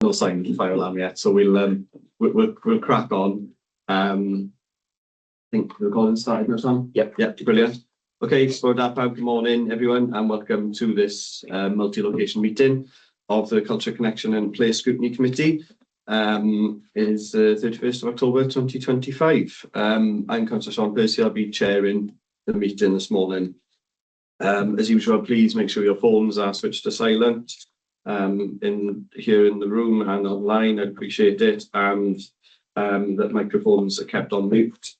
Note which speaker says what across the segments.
Speaker 1: no sign of the fire alarm yet, so we'll crack on. I think the recording started now, Sam?
Speaker 2: Yep.
Speaker 1: Brilliant. Okay, so good morning, everyone, and welcome to this multi-location meeting of the Culture Connection and Place Scrutiny Committee. Is 31st of October 2025. I'm Councillor Sean Percy. I'll be chairing the meeting this morning. As usual, please make sure your phones are switched to silent here in the room and online. I'd appreciate it, and that microphones are kept on mute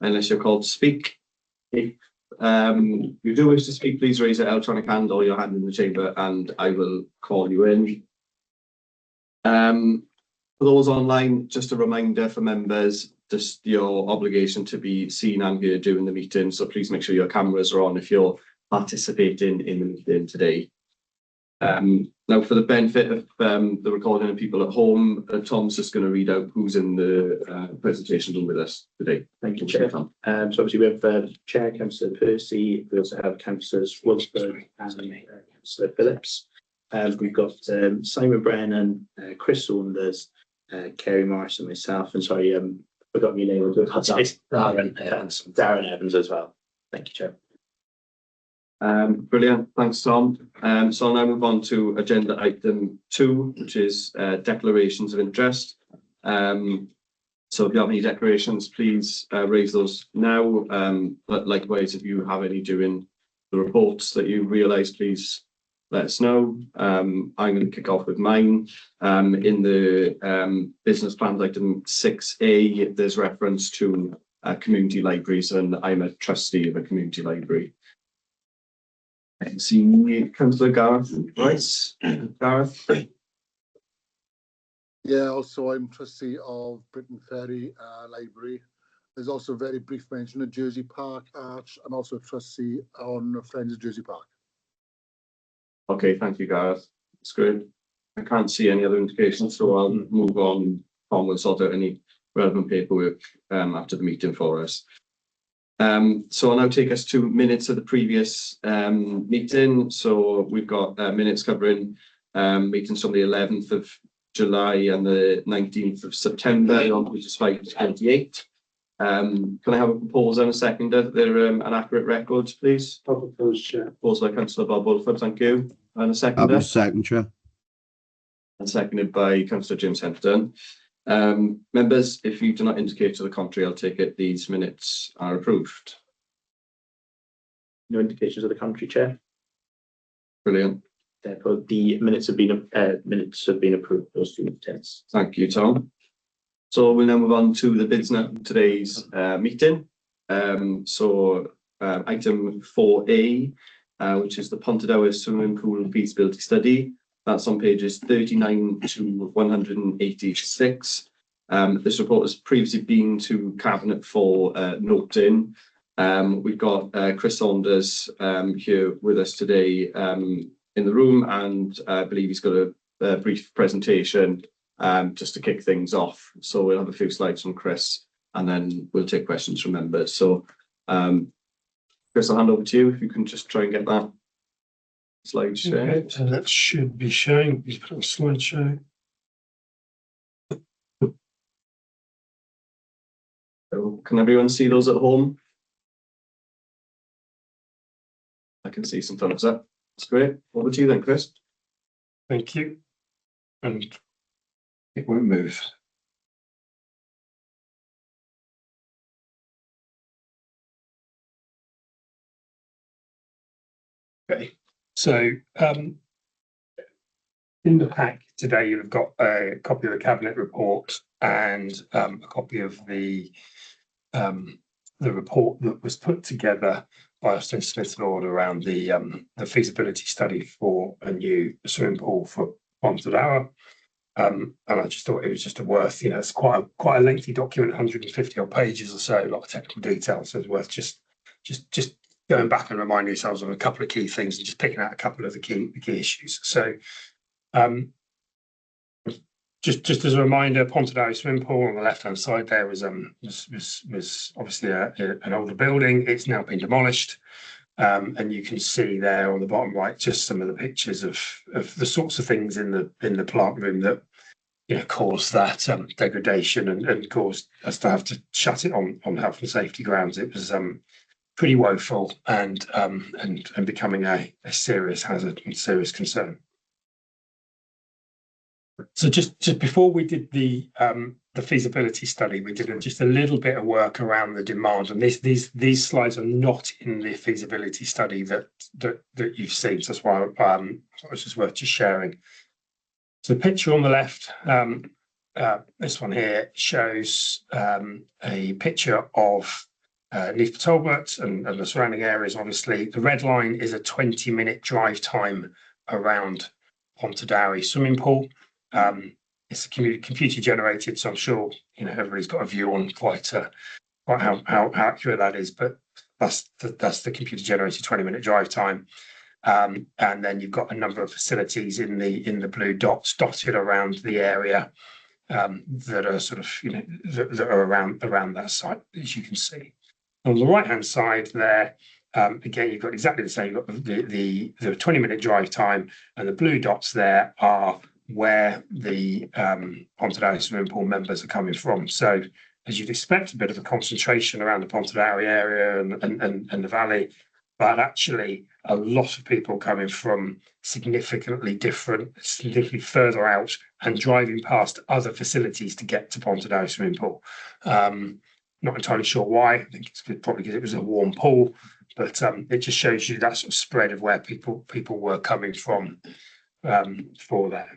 Speaker 1: unless you're called to speak. If you do wish to speak, please raise your electronic hand or your hand in the chamber and I will call you in. For those online, just a reminder for members, just your obligation to be seen and heard during the meeting, so please make sure your cameras are on if you're participating in the meeting today. Now, for the benefit of the recording and people at home, Tom's just going to read out who's in the presentation room with us today.
Speaker 2: Thank you, Chair. So obviously we have Chair Councillor Percy. We also have Councillors Wilsberg and Councillor Phillips. We've got Simon Brennan, Chris Saunders, Kerry Morris and myself, and sorry, forgot your name. Darren Evans as well. Thank you, Chair.
Speaker 1: Brilliant, thanks Tom. So I'll now move on to agenda item 2, which is declarations of interest. So if you have any declarations, please raise those now, but likewise if you have any during the reports that you realise, please let us know. I'm going to kick off with mine. In the business plans item 6A, there's reference to community libraries, and I'm a trustee of a community library. I can see Councillor Gareth Rice. Gareth?
Speaker 3: Yeah, also I'm trustee of Britain Ferry Library. There's also a very brief mention of Jersey Park Arch. I'm also a trustee on Friends of Jersey Park.
Speaker 1: Okay, thank you, Gareth. That's great. I can't see any other indications, so I'll move on. Tom will sort out any relevant paperwork after the meeting for us. So I'll now take us to minutes of the previous meeting. So we've got minutes covering meetings from the 11th of July and the 19th of September, on which is 5 to 28. Can I have a proposal and a seconder that they're an accurate record, please?
Speaker 2: I'll propose, Chair.
Speaker 1: Proposed by Councillor Bob Wolford, thank you. And a seconder?
Speaker 4: I'll second, Chair.
Speaker 1: And seconded by Councillor James Henton. Members, if you do not indicate to the contrary, I'll take it these minutes are approved.
Speaker 2: No indications of the contrary, Chair.
Speaker 1: Brilliant.
Speaker 2: Therefore, the minutes have been approved. Those 2 minutes.
Speaker 1: Thank you, Tom. So we'll now move on to the business of today's meeting. So item 4A, which is the Pontardawe Swimming Pool Feasibility Study. That's on pages 39 to 186. This report has previously been to Cabinet for noting. We've got Chris Saunders here with us today in the room, and I believe he's got a brief presentation just to kick things off. So we'll have a few slides from Chris, and then we'll take questions from members. So Chris, I'll hand over to you if you can just try and get that slide share.
Speaker 5: Okay, so that should be showing. Please put on slideshow.
Speaker 1: So can everyone see those at home? I can see some thumbs up. That's great. Over to you then, Chris.
Speaker 5: Thank you. And it won't move. Okay. So in the pack today, you've got a copy of the Cabinet report and a copy of the report that was put together by Austin Smith Lord around the feasibility study for a new swimming pool for Pontardawe. And I just thought it was just worth, it's quite a lengthy document, 150 odd pages or so, a lot of technical detail. So it's worth just going back and reminding yourselves of a couple of key things and just picking out a couple of the key issues. So just as a reminder, Pontardawe swimming pool on the left-hand side there was obviously an older building. It's now been demolished. And you can see there on the bottom right just some of the pictures of the sorts of things in the plant room that caused that degradation and caused us to have to shut it on health and safety grounds. It was pretty woeful and becoming a serious hazard and serious concern. So just before we did the feasibility study, we did just a little bit of work around the demand, and these slides are not in the feasibility study that you've seen. So that's why it's just worth just sharing. So the picture on the left, this one here shows a picture of Neath Talbot and the surrounding areas. Obviously, the red line is a 20-minute drive time around Pontardawe swimming pool. It's computer generated, so I'm sure everybody's got a view on quite how accurate that is. But that's the computer generated 20-minute drive time. And then you've got a number of facilities in the blue dots dotted around the area that are sort of that are around that site, as you can see. On the right hand side there, again you've got exactly the same. You've got the 20-minute drive time, and the blue dots there are where the Pontardawe swimming pool members are coming from. So as you'd expect, a bit of a concentration around the Pontardawe area and the valley, but actually a lot of people coming from significantly further out and driving past other facilities to get to Pontardawe swimming pool. Not entirely sure why. I think it's probably because it was a warm pool, but it just shows you that sort of spread of where people were coming from for that.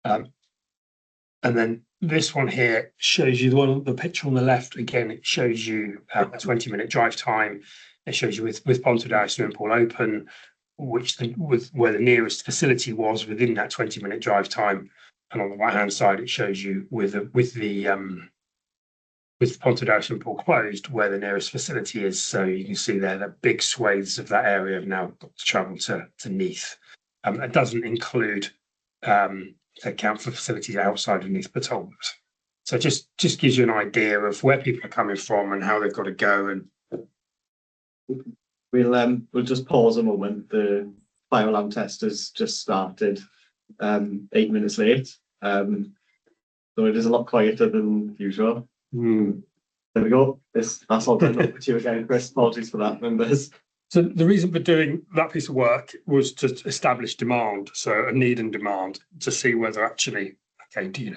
Speaker 5: And then this one here shows you the picture on the left. Again, it shows you a 20-minute drive time. It shows you with Pontardawe swimming pool open, where the nearest facility was within that 20-minute drive time. And on the right-hand side, it shows you with Pontardawe swimming pool closed, where the nearest facility is. So you can see there that big swathes of that area have now got to travel to Neath. That doesn't include account for facilities outside of Neath Talbot. So just gives you an idea of where people are coming from and how they've got to go. And
Speaker 1: we'll just pause a moment. The fire alarm test has just started 8 minutes late, so it is a lot quieter than usual. There we go. That's all done. Over to you again, Chris. Apologies for that, members.
Speaker 5: So the reason for doing that piece of work was to establish demand, so a need and demand, to see whether actually, okay,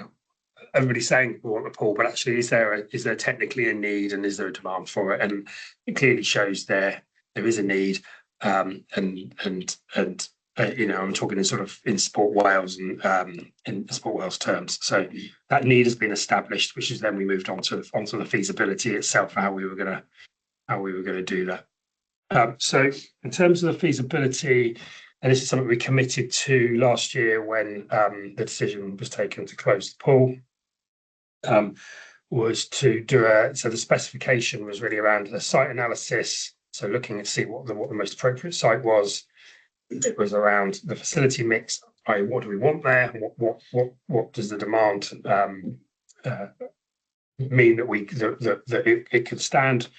Speaker 5: everybody's saying we want the pool, but actually is there technically a need and is there a demand for it? And it clearly shows there is a need, and I'm talking in Sport Wales and in Sport Wales terms. So that need has been established, which is then we moved onto the feasibility itself, how we were going to do that. So in terms of the feasibility, and this is something we committed to last year when the decision was taken to close the pool, was to do so the specification was really around the site analysis. So looking at see what the most appropriate site was. It was around the facility mix, i.e. what do we want there? What does the demand mean that it could stand?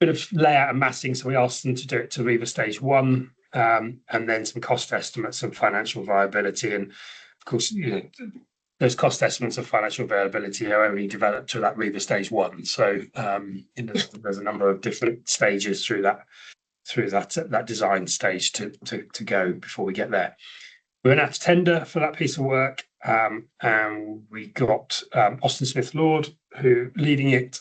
Speaker 5: Bit of layout and massing, so we asked them to do it to Riva Stage 1, and then some cost estimates and financial viability. And of course, those cost estimates of financial viability are only developed to that Riva Stage 1. So there's a number of different stages through that design stage to go before we get there. We went out to tender for that piece of work, and we got Austin Smith Lord, who leading it,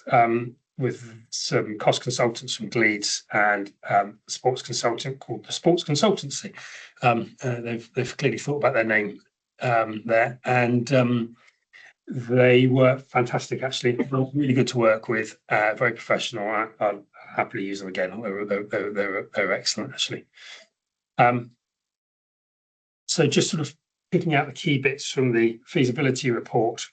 Speaker 5: with some cost consultants from Leeds and a sports consultant called the Sports Consultancy. They've clearly thought about their name there, and they were fantastic. Actually, really good to work with. Very professional. I'll happily use them again. They were excellent, actually. So just sort of picking out the key bits from the feasibility report.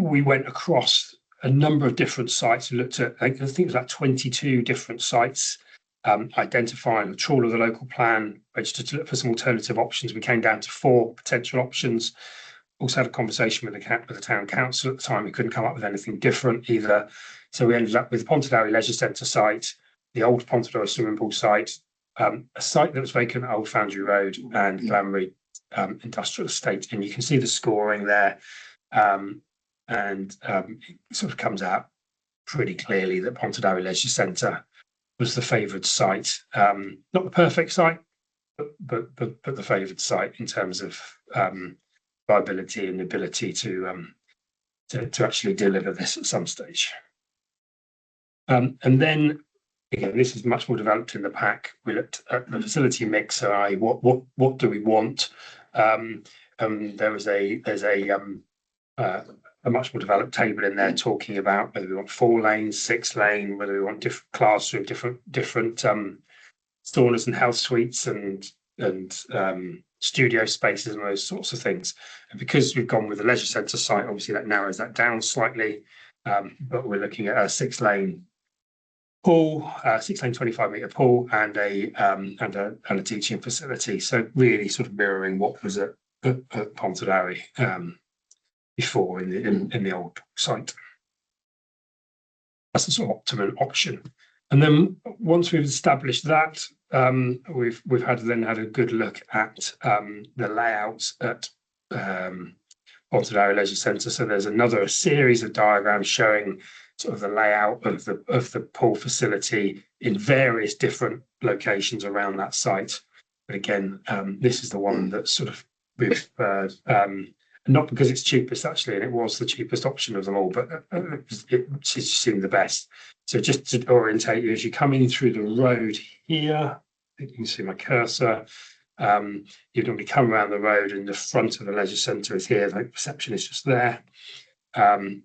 Speaker 5: We went across a number of different sites and looked at, I think it was like 22 different sites, identifying a trawl of the local plan, registered to look for some alternative options. We came down to 4 potential options. Also had a conversation with the town council at the time. We couldn't come up with anything different either. So we ended up with Pontardawe Leisure Centre site, the old Pontardawe swimming pool site, a site that was vacant at Old Foundry Road and Glamry Industrial Estate, and you can see the scoring there, it sort of comes out pretty clearly that Pontardawe Leisure Centre was the favoured site, not the perfect site, but the favoured site in terms of viability and ability to actually deliver this at some stage. And then again, this is much more developed in the pack. We looked at the facility mix, what do we want? There's a much more developed table in there talking about whether we want 4 lanes, 6 lane, whether we want different classroom, different saunas and health suites and studio spaces and those sorts of things. And because we've gone with the leisure centre site, obviously that narrows that down slightly. But we're looking at a 6-lane pool, 6-lane 25-metre pool, and a teaching facility. So really sort of mirroring what was at Pontardawe before in the old site. That's the sort of optimum option. And then once we've established that, we've had a good look at the layouts at Pontardawe Leisure Centre. So there's a series of diagrams showing sort of the layout of the pool facility in various different locations around that site. But again, this is the one that sort of we've not because it's cheapest actually, and it was the cheapest option of them all, but it seemed the best. So just to orientate you, as you're coming through the road here, I think you can see my cursor. You'd normally come around the road, and the front of the leisure centre is here. The reception is just there, and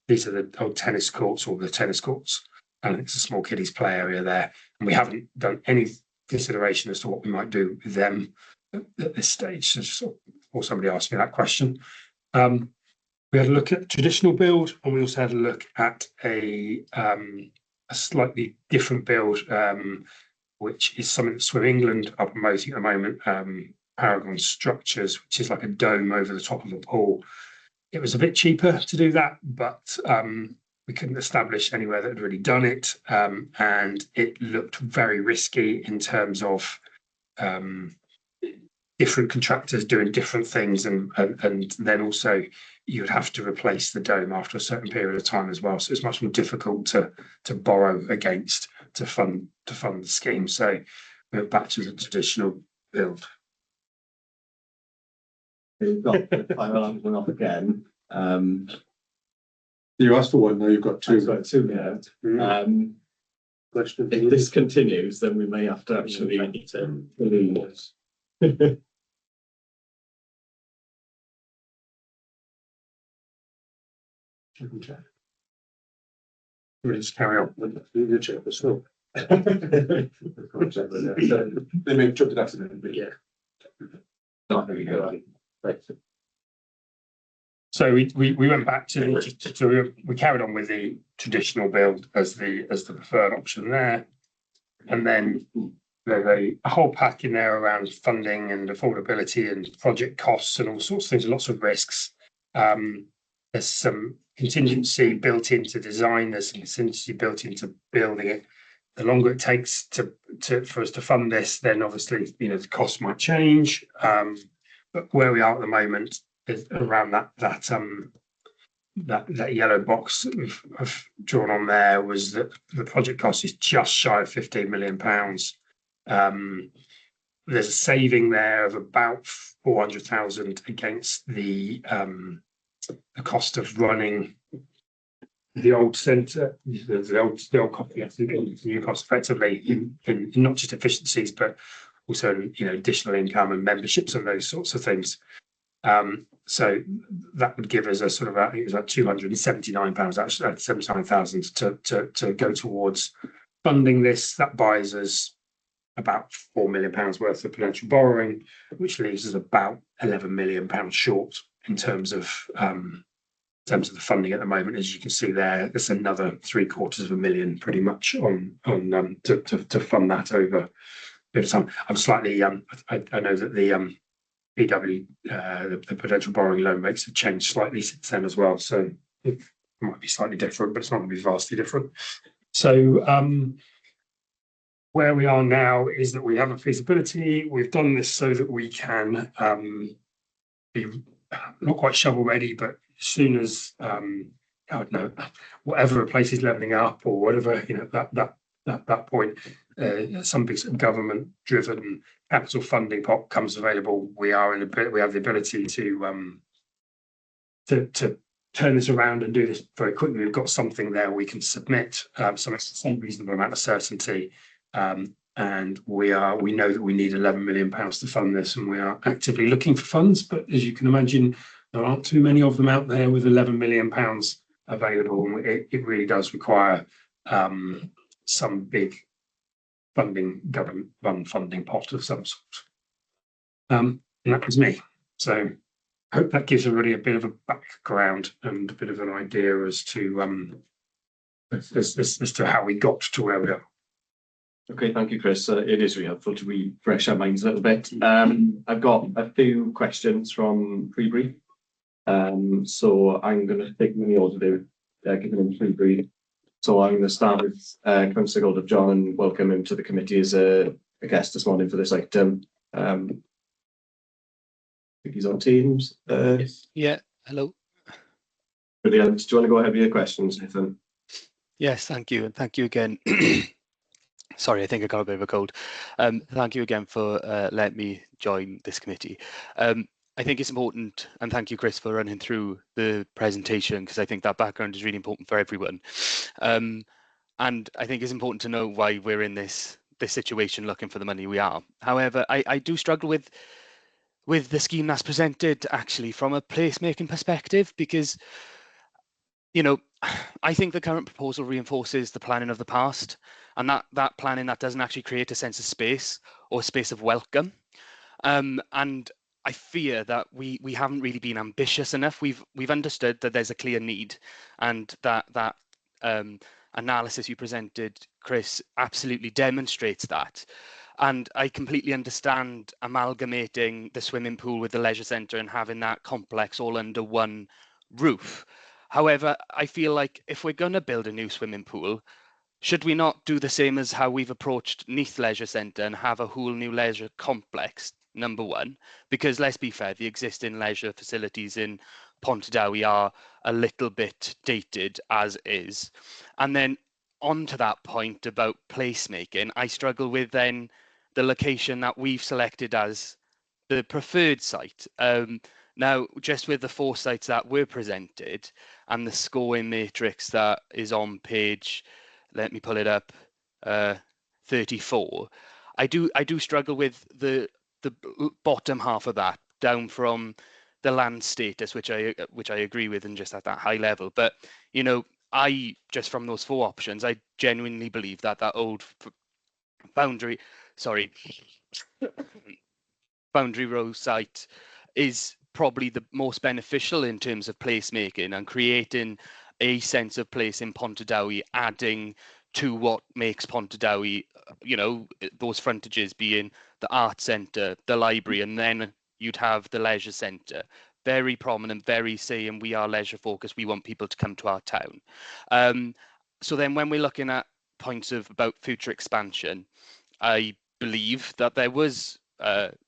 Speaker 5: these are the old tennis courts, or the tennis courts, and it's a small kiddies play area there. And we haven't done any consideration as to what we might do with them at this stage. So, or somebody asked me that question. We had a look at traditional build, and we also had a look at a slightly different build, which is something that Swim England are promoting at the moment, Paragon Structures, which is like a dome over the top of a pool. It was a bit cheaper to do that, but we couldn't establish anywhere that had really done it, and it looked very risky in terms of different contractors doing different things, and then also you would have to replace the dome after a certain period of time as well. So it's much more difficult to borrow against to fund the scheme. So we went back to the traditional build.
Speaker 1: You've got the fire alarms went off again.
Speaker 3: You asked for one, now you've got 2.
Speaker 1: I've got 2 now.
Speaker 2: Question.
Speaker 1: If this continues, then we may have to actually leave.
Speaker 5: We'll just carry on.
Speaker 2: You did check the snow.
Speaker 3: They may have chucked it accidentally, but
Speaker 2: Yeah.
Speaker 1: Not very good.
Speaker 2: Right.
Speaker 5: So we went back to, so we carried on with the traditional build as the preferred option there, and then there's a whole pack in there around funding and affordability and project costs and all sorts of things, lots of risks. There's some contingency built into design. There's some contingency built into building it. The longer it takes for us to fund this, then obviously the cost might change. But where we are at the moment is around that yellow box that I've drawn on there, was that the project cost is just shy of £15 million. There's a saving there of about 400,000 against the cost of running the old centre, the old copy, the new cost effectively in not just efficiencies, but also additional income and memberships and those sorts of things. So that would give us a sort of, I think it was like £279, actually, 79,000 to go towards funding this. That buys us about £4 million worth of potential borrowing, which leaves us about £11 million short in terms of the funding at the moment. As you can see there, there's another £750,000 pretty much on to fund that over a bit of time. I'm slightly I know that the PW the potential borrowing loan rates have changed slightly since then as well, so it might be slightly different, but it's not going to be vastly different. So where we are now is that we have a feasibility. We've done this so that we can be not quite shovel ready, but as soon as I don't know, whatever a place is levelling up or whatever, that point, some big government driven capital funding pot comes available, we have the ability to turn this around and do this very quickly. We've got something there we can submit, some reasonable amount of certainty. And we know that we need £11 million to fund this, and we are actively looking for funds. But as you can imagine, there aren't too many of them out there with £11 million available, and it really does require some big government funding pot of some sort. And that was me. So I hope that gives everybody a bit of a background and a bit of an idea as to how we got to where we are.
Speaker 1: Okay, thank you, Chris. It is really helpful to refresh our minds a little bit. I've got a few questions from pre-brief. So I'm going to take them in the order they're given in pre-brief. So I'm going to start with Councillor Goldab-John and welcome him to the committee as a guest this morning for this item. I think he's on Teams.
Speaker 4: Yes. Yeah, hello.
Speaker 1: Brilliant. Do you want to go ahead with your questions, Nathan?
Speaker 4: Yes, thank you. And thank you again. Sorry, I think I got a bit of a cold. Thank you again for letting me join this committee. I think it's important, and thank you, Chris, for running through the presentation, because I think that background is really important for everyone. And I think it's important to know why we're in this situation looking for the money we are. However, I do struggle with the scheme that's presented actually from a placemaking perspective, because I think the current proposal reinforces the planning of the past, and that planning that doesn't actually create a sense of space or a space of welcome. And I fear that we haven't really been ambitious enough. We've understood that there's a clear need, and that analysis you presented, Chris, absolutely demonstrates that. And I completely understand amalgamating the swimming pool with the leisure centre and having that complex all under one roof. However, I feel like if we're going to build a new swimming pool, should we not do the same as how we've approached Neath Leisure Centre and have a whole new leisure complex, number one? Because let's be fair, the existing leisure facilities in Pontardawe are a little bit dated as is. And then on to that point about placemaking, I struggle with then the location that we've selected as the preferred site. Now, just with the 4 sites that were presented and the scoring matrix that is on page, let me pull it up, 34, I do struggle with the bottom half of that, down from the land status, which I agree with, and just at that high level. But I just from those 4 options, I genuinely believe that old boundary row site is probably the most beneficial in terms of placemaking and creating a sense of place in Pontardawe, adding to what makes Pontardawe, those frontages being the art centre, the library, and then you'd have the leisure centre. Very prominent, very saying we are leisure focused, we want people to come to our town. So then when we're looking at points about future expansion, I believe that there was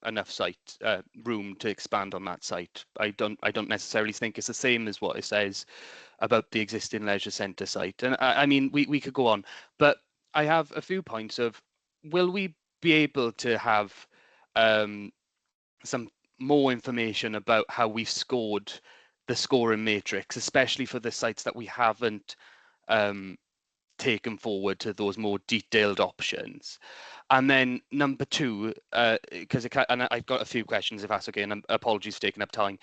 Speaker 4: enough site room to expand on that site. I don't necessarily think it's the same as what it says about the existing leisure centre site. And I mean, we could go on, but I have a few points of, will we be able to have some more information about how we've scored the scoring matrix, especially for the sites that we haven't taken forward to those more detailed options? And then number 2, because and I've got a few questions, if that's okay, and apologies for taking up time.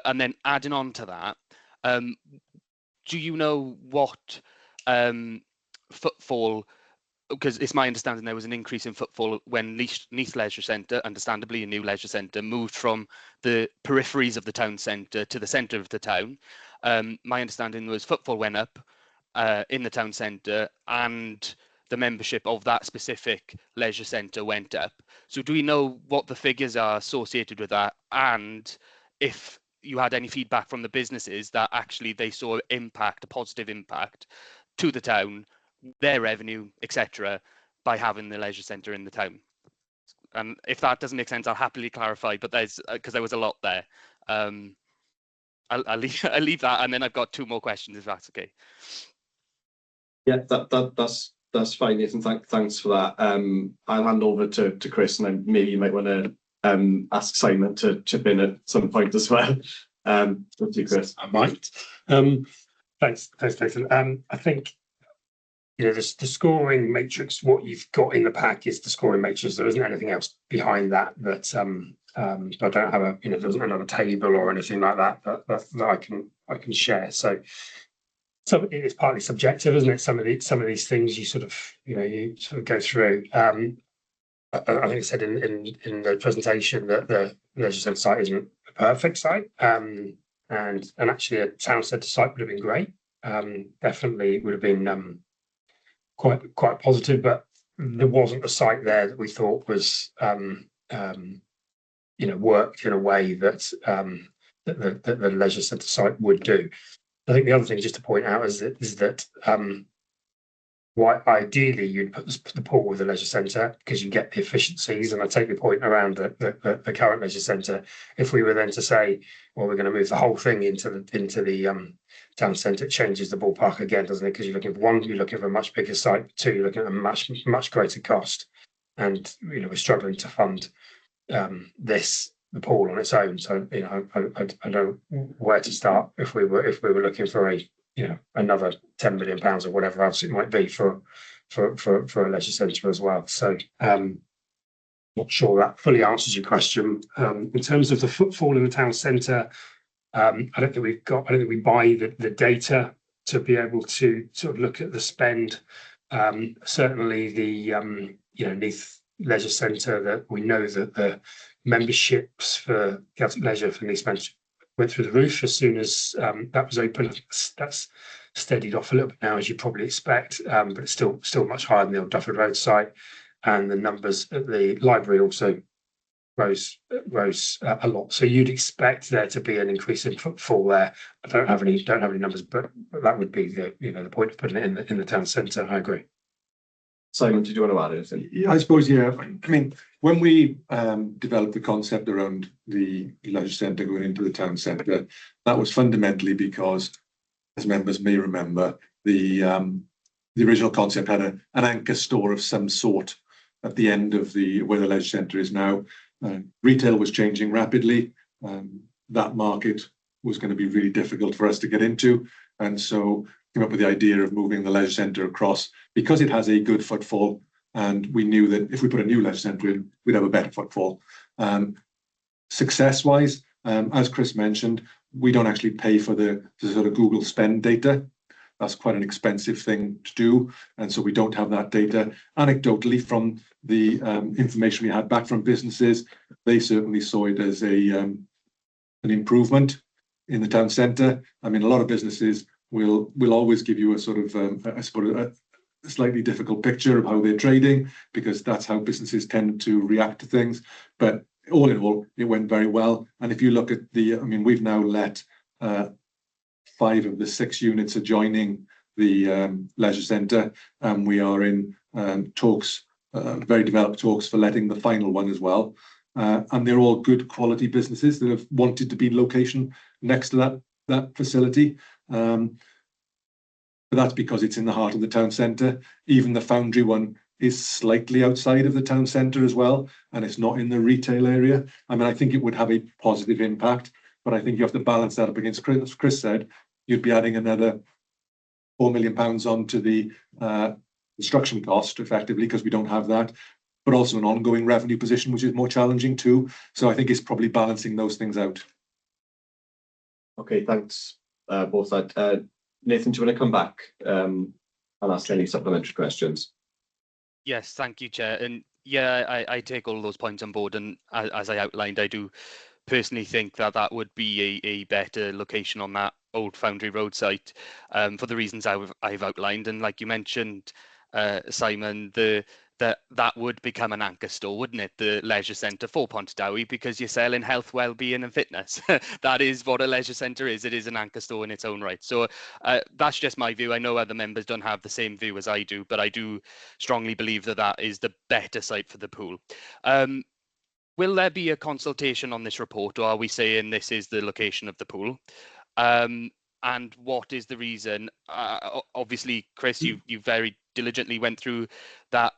Speaker 4: And then adding on to that, do you know what footfall? Because it's my understanding there was an increase in footfall when Neath Leisure Centre, understandably a new leisure centre, moved from the peripheries of the town centre to the centre of the town. My understanding was footfall went up in the town centre, and the membership of that specific leisure centre went up. So do we know what the figures are associated with that, and if you had any feedback from the businesses that actually they saw a positive impact to the town, their revenue, etc., by having the leisure centre in the town. And if that doesn't make sense, I'll happily clarify, but there's because there was a lot there. I'll leave that, and then I've got two more questions if that's okay.
Speaker 1: Yeah, that's fine, Nathan. Thanks for that. I'll hand over to Chris, and then maybe you might want to ask Simon to chip in at some point as well. Up to you, Chris.
Speaker 5: I might. Thanks, Nathan. I think the scoring matrix. What you've got in the pack is the scoring matrix. There isn't anything else behind that. I don't have there isn't another table or anything like that that I can share. So it is partly subjective, isn't it? Some of these things you sort of go through. I think I said in the presentation that the leisure centre site isn't a perfect site, and actually a town centre site would have been great. Definitely would have been quite positive, but there wasn't a site there that we thought was worked in a way that the leisure centre site would do. I think the other thing just to point out is that why ideally you'd put the pool with the leisure centre because you get the efficiencies, and I take the point around the current leisure centre. If we were then to say, well, we're going to move the whole thing into the town centre, it changes the ballpark again, doesn't it? Because you're looking for a much bigger site. Two, you're looking at a much greater cost, and we're struggling to fund the pool on its own. So I don't know where to start if we were looking for another £10 million or whatever else it might be for a leisure centre as well. So not sure that fully answers your question. In terms of the footfall in the town centre, I don't think we buy the data to be able to sort of look at the spend. Certainly the Neath Leisure Centre, that we know that the memberships for Celtic Leisure for Neath went through the roof as soon as that was open. That's steadied off a little bit now, as you probably expect, but it's still much higher than the old Dufford Road site. And the numbers at the library also rose a lot. So you'd expect there to be an increase in footfall there. I don't have any numbers, but that would be the point of putting it in the town centre. I agree.
Speaker 1: Simon, did you want to add anything?
Speaker 6: Yeah, I suppose, yeah. I mean, when we developed the concept around the leisure centre going into the town centre, that was fundamentally because, as members may remember, the original concept had an anchor store of some sort at the end of where the leisure centre is now. Retail was changing rapidly. That market was going to be really difficult for us to get into, and so came up with the idea of moving the leisure centre across because it has a good footfall, and we knew that if we put a new leisure centre in, we'd have a better footfall. Success-wise, as Chris mentioned, we don't actually pay for the sort of Google spend data. That's quite an expensive thing to do, and so we don't have that data. Anecdotally, from the information we had back from businesses, they certainly saw it as an improvement in the town centre. I mean, a lot of businesses will always give you a sort of, I suppose, a slightly difficult picture of how they're trading, because that's how businesses tend to react to things. But all in all, it went very well. And if you look at we've now let 5 of the 6 units adjoining the leisure centre, and we are in talks, very developed talks for letting the final one as well. And they're all good quality businesses that have wanted to be in location next to that facility. But that's because it's in the heart of the town centre. Even the Foundry one is slightly outside of the town centre as well, and it's not in the retail area. I mean, I think it would have a positive impact, but I think you have to balance that up against, as Chris said, you'd be adding another £4 million onto the construction cost effectively, because we don't have that, but also an ongoing revenue position, which is more challenging too. So I think it's probably balancing those things out.
Speaker 1: Okay, thanks both. Nathan, do you want to come back and ask any supplementary questions?
Speaker 4: Yes, thank you, Chair. And yeah, I take all those points on board. And as I outlined, I do personally think that would be a better location on that old Foundry Road site for the reasons I've outlined. And like you mentioned, Simon, the that would become an anchor store, wouldn't it? The leisure centre for Pontardawe, because you're selling health, well-being and fitness. That is what a leisure centre is. It is an anchor store in its own right. So that's just my view. I know other members don't have the same view as I do, but I do strongly believe that that is the better site for the pool. Will there be a consultation on this report, or are we saying this is the location of the pool? And what is the reason? Obviously, Chris, you very diligently went through that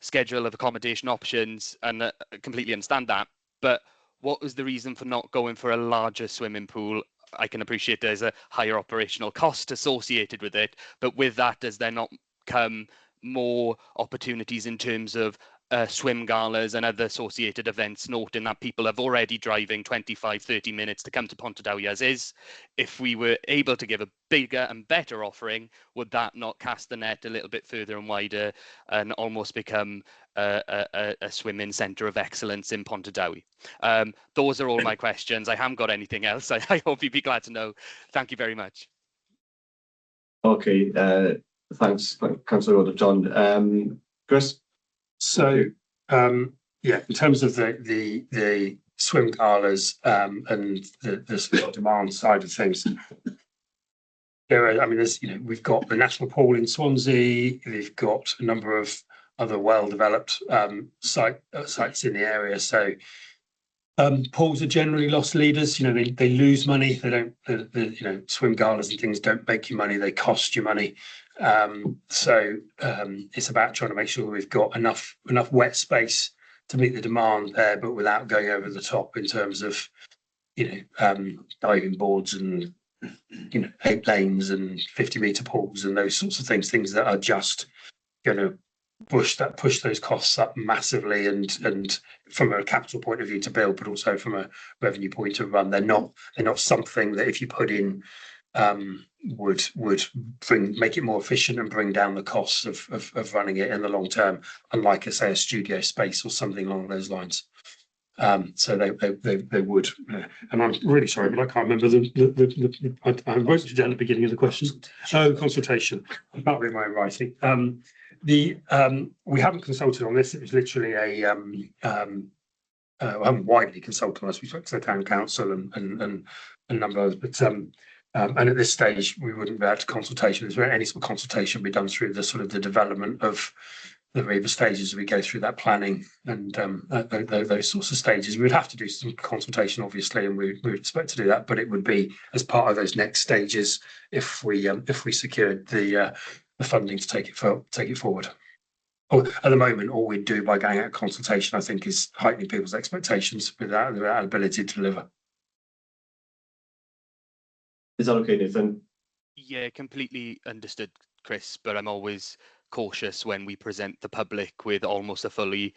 Speaker 4: schedule of accommodation options, and completely understand that. But what was the reason for not going for a larger swimming pool? I can appreciate there's a higher operational cost associated with it, but with that, does there not come more opportunities in terms of swim galas and other associated events, noting that people have already driving 25-30 minutes to come to Pontardawe as is? If we were able to give a bigger and better offering, would that not cast the net a little bit further and wider and almost become a swimming centre of excellence in Pontardawe? Those are all my questions. I haven't got anything else. I hope you'd be glad to know. Thank you very much.
Speaker 1: Okay, thanks, Councillor Roddick John. Chris?
Speaker 5: So, yeah, in terms of the swim galas and the sort of demand side of things, there's, we've got the national pool in Swansea. We've got a number of other well-developed sites in the area. So, pools are generally loss leaders. They lose money. They don't. Swim galas and things don't make you money. They cost you money. So it's about trying to make sure we've got enough wet space to meet the demand there, but without going over the top in terms of diving boards and 8 lanes and 50-meter pools and those sorts of things that are just going to push those costs up massively, and from a capital point of view to build, but also from a revenue point of run, they're not something that if you put in would make it more efficient and bring down the costs of running it in the long term, unlike say a studio space or something along those lines. So they would, and I'm really sorry, but I can't remember I wrote it down at the beginning of the question. Consultation. I can't read my own writing. We haven't consulted on this. It was literally we haven't widely consulted on this. We spoke to the town council and a number of others, but and at this stage we wouldn't be able to consultation. Is there any sort of consultation be done through the sort of the development of the Reba stages as we go through that planning and those sorts of stages? We would have to do some consultation, obviously, and we would expect to do that, but it would be as part of those next stages if we secured the funding to take it forward. At the moment, all we do by going out of consultation, I think, is heightening people's expectations without their ability to deliver.
Speaker 1: Is that okay, Nathan?
Speaker 4: Yeah, completely understood, Chris, but I'm always cautious when we present the public with almost a fully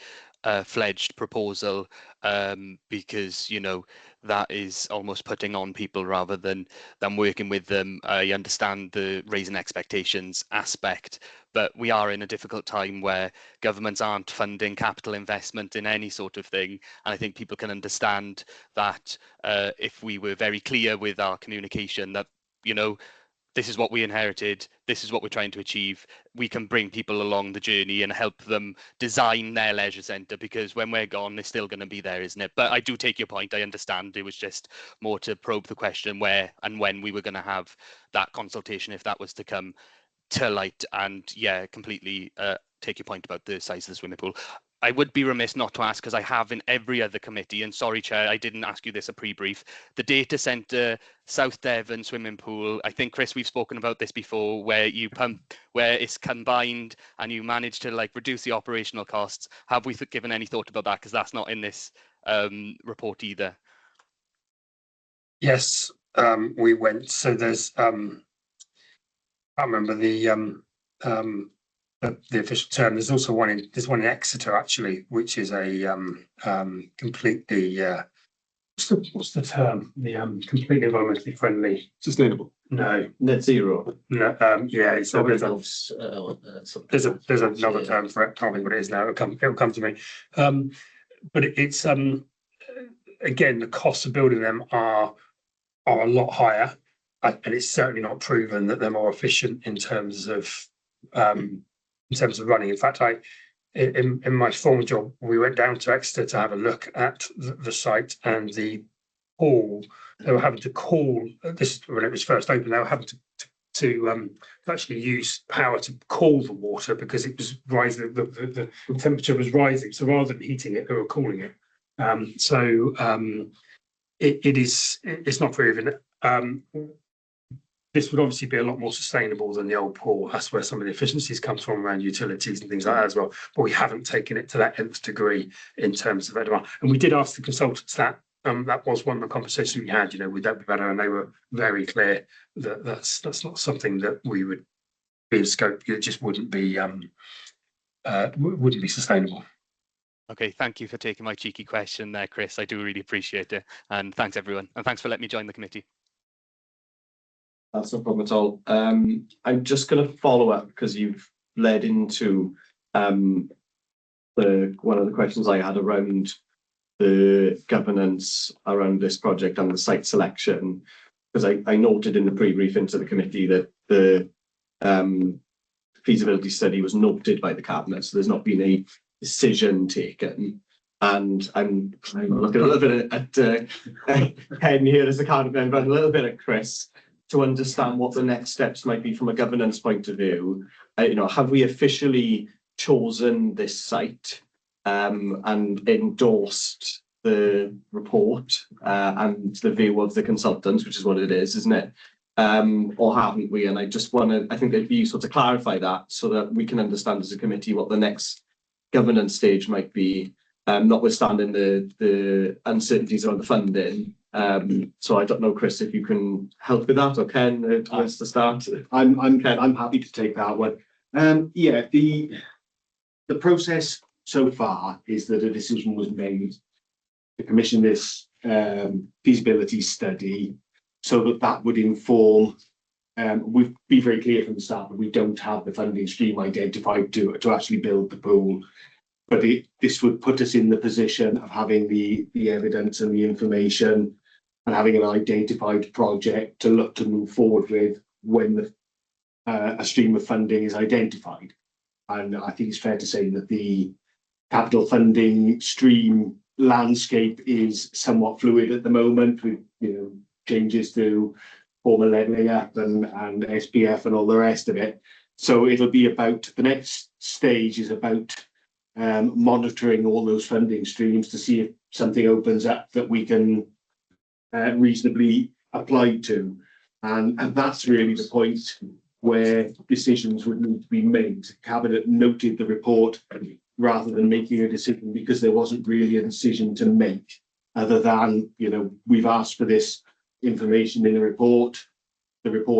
Speaker 4: fledged proposal, because that is almost putting on people rather than working with them. I understand the raising expectations aspect, but we are in a difficult time where governments aren't funding capital investment in any sort of thing, and I think people can understand that if we were very clear with our communication that this is what we inherited, this is what we're trying to achieve, we can bring people along the journey and help them design their leisure centre, because when we're gone, it's still going to be there, isn't it? But I do take your point. I understand. It was just more to probe the question where and when we were going to have that consultation, if that was to come to light. And yeah, completely take your point about the size of the swimming pool. I would be remiss not to ask, because I have in every other committee, and sorry, Chair, I didn't ask you this a pre-brief, the data centre, South Devon swimming pool. I think, Chris, we've spoken about this before, where it's combined and you manage to reduce the operational costs. Have we given any thought about that? Because that's not in this report either.
Speaker 5: Yes, we went. So there's, I can't remember the official term. There's also one in Exeter, actually, which is a completely what's the term? The completely environmentally friendly,
Speaker 6: Sustainable.
Speaker 5: No,
Speaker 1: Net zero.
Speaker 5: no. Yeah, so there's another term for it. I can't think what it is now. It'll come to me. But it's again, the costs of building them are a lot higher, and it's certainly not proven that they're more efficient in terms of running. In fact, in my former job, we went down to Exeter to have a look at the site and the pool. They were having to call this when it was first opened. They were having to actually use power to cool the water because it was rising. The temperature was rising. So rather than heating it, they were cooling it. It's not proven. This would obviously be a lot more sustainable than the old pool. That's where some of the efficiencies come from around utilities and things like that as well. But we haven't taken it to that nth degree in terms of EDMR. And we did ask the consultants that. That was one of the conversations we had, with that better, and they were very clear that that's not something that we would be in scope. It just wouldn't be sustainable.
Speaker 4: Okay, thank you for taking my cheeky question there, Chris. I do really appreciate it, and thanks everyone, and thanks for letting me join the committee.
Speaker 1: That's no problem at all. I'm just going to follow up because you've led into one of the questions I had around the governance around this project and the site selection, because I noted in the pre-briefing to the committee that the feasibility study was noted by the cabinet, so there's not been a decision taken. And I'm looking a little bit at Ken here as the cabinet member, and a little bit at Chris to understand what the next steps might be from a governance point of view. Have we officially chosen this site and endorsed the report and the view of the consultants, which is what it is, isn't it? Or haven't we? And I think it'd be useful to clarify that so that we can understand as a committee what the next governance stage might be, notwithstanding the uncertainties around the funding. So I don't know, Chris, if you can help with that, or Ken, wants to start.
Speaker 7: I'm happy to take that one. The process so far is that a decision was made to commission this feasibility study so that would inform. We've been very clear from the start that we don't have the funding stream identified to actually build the pool, but this would put us in the position of having the evidence and the information and having an identified project to look to move forward with when a stream of funding is identified. And I think it's fair to say that the capital funding stream landscape is somewhat fluid at the moment, with changes to formal levelling up and SPF and all the rest of it. So it'll be about, the next stage is about monitoring all those funding streams to see if something opens up that we can reasonably apply to. And that's really the point where decisions would need to be made. Cabinet noted the report rather than making a decision, because there wasn't really a decision to make, other than, we've asked for this information in the report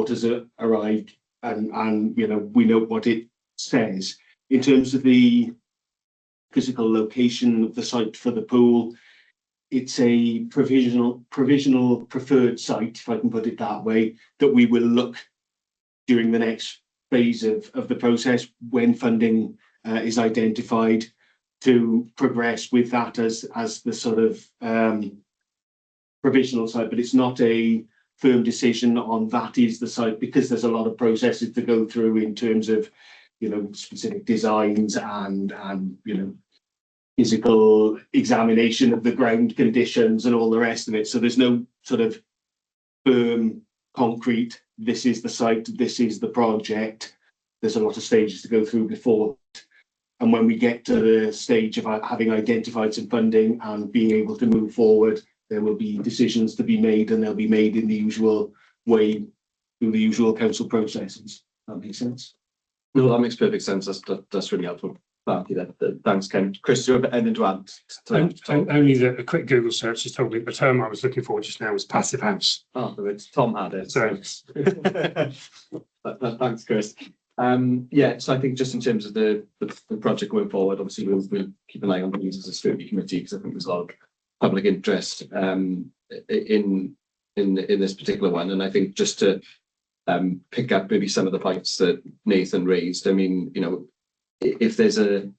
Speaker 7: has arrived, and we know what it says. In terms of the physical location of the site for the pool, it's a provisional preferred site, if I can put it that way, that we will look during the next phase of the process when funding is identified, to progress with that as the sort of provisional site. But it's not a firm decision on that is the site, because there's a lot of processes to go through in terms of specific designs and physical examination of the ground conditions and all the rest of it. So there's no sort of firm concrete, this is the site, this is the project. There's a lot of stages to go through before, and when we get to the stage of having identified some funding and being able to move forward, there will be decisions to be made, and they'll be made in the usual way through the usual council processes. That makes sense?
Speaker 1: No, that makes perfect sense. That's really helpful. Thanks, Ken. Chris, do you have anything to add?
Speaker 5: Only a quick Google search has told me the term I was looking for just now was passive house.
Speaker 1: Oh, Tom had it.
Speaker 5: So
Speaker 1: thanks, Chris. So I think just in terms of the project going forward, obviously we'll keep an eye on these as a scrutiny committee, because I think there's a lot of public interest in this particular one. And I think just to pick up maybe some of the points that Nathan raised, I mean, if there's an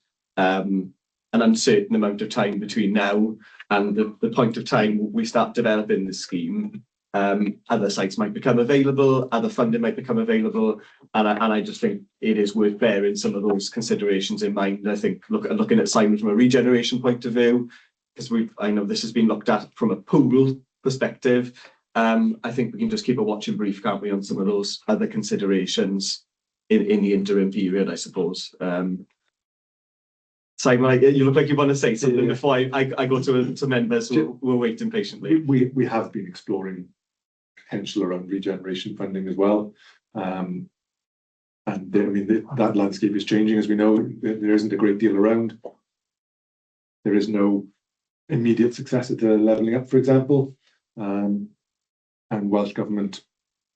Speaker 1: uncertain amount of time between now and the point of time we start developing the scheme, other sites might become available, other funding might become available, and I just think it is worth bearing some of those considerations in mind. I think looking at Simon from a regeneration point of view, because I know this has been looked at from a pool perspective. I think we can just keep a watching brief, can't we, on some of those other considerations in the interim period, I suppose. Simon, you look like you want to say something before I go to members who are waiting patiently.
Speaker 6: We have been exploring potential around regeneration funding as well. And I mean, that landscape is changing, as we know. There isn't a great deal around. There is no immediate successor to levelling up, for example. And Welsh Government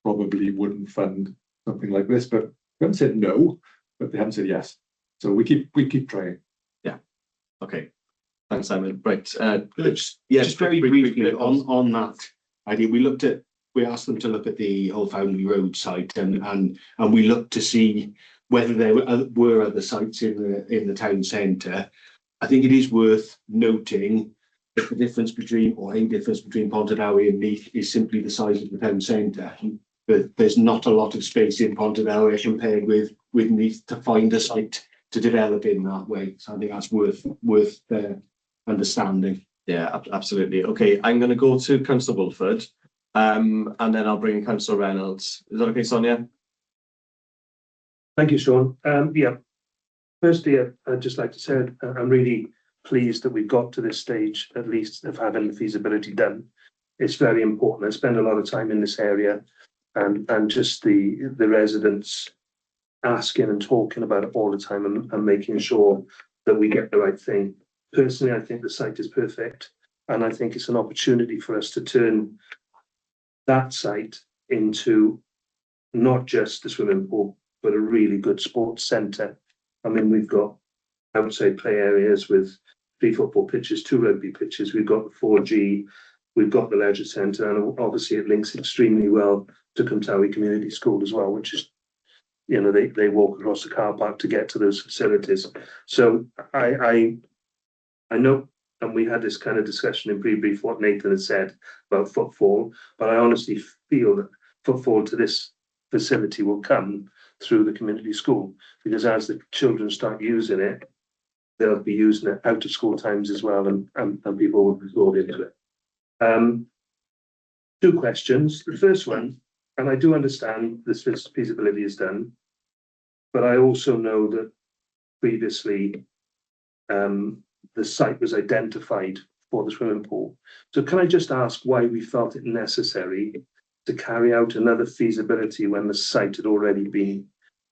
Speaker 6: probably wouldn't fund something like this, but they haven't said no, but they haven't said yes. So we keep trying.
Speaker 1: Yeah. Okay. Thanks, Simon. Right.
Speaker 7: Just very briefly on that idea, we asked them to look at the Old Foundry Road site, and we looked to see whether there were other sites in the town centre. I think it is worth noting that a difference between Pontardawe and Neath is simply the size of the town centre. But there's not a lot of space in Pontardawe compared with Neath to find a site to develop in that way. So I think that's worth understanding.
Speaker 1: Yeah, absolutely. Okay, I'm going to go to Councillor Wolford, and then I'll bring in Councillor Reynolds. Is that okay, Sonia?
Speaker 8: Thank you, Sean. Yeah, firstly, I'd just like to say I'm really pleased that we've got to this stage, at least, of having the feasibility done. It's very important. I spend a lot of time in this area, and just the residents asking and talking about it all the time, and making sure that we get the right thing. Personally, I think the site is perfect, and I think it's an opportunity for us to turn that site into not just a swimming pool, but a really good sports centre. I mean, we've got outside play areas with 3 football pitches, 2 rugby pitches. We've got the 4G, we've got the leisure centre, and obviously it links extremely well to Cwmtawi Community School as well, which is, you know, they walk across the car park to get to those facilities. So I know, and we had this kind of discussion in pre-brief what Nathan had said about footfall, but I honestly feel that footfall to this facility will come through the community school, because as the children start using it, they'll be using it out of school times as well, and people will be brought into it. 2 questions. The first one, and I do understand this feasibility is done, but I also know that previously the site was identified for the swimming pool. So can I just ask why we felt it necessary to carry out another feasibility when the site had already been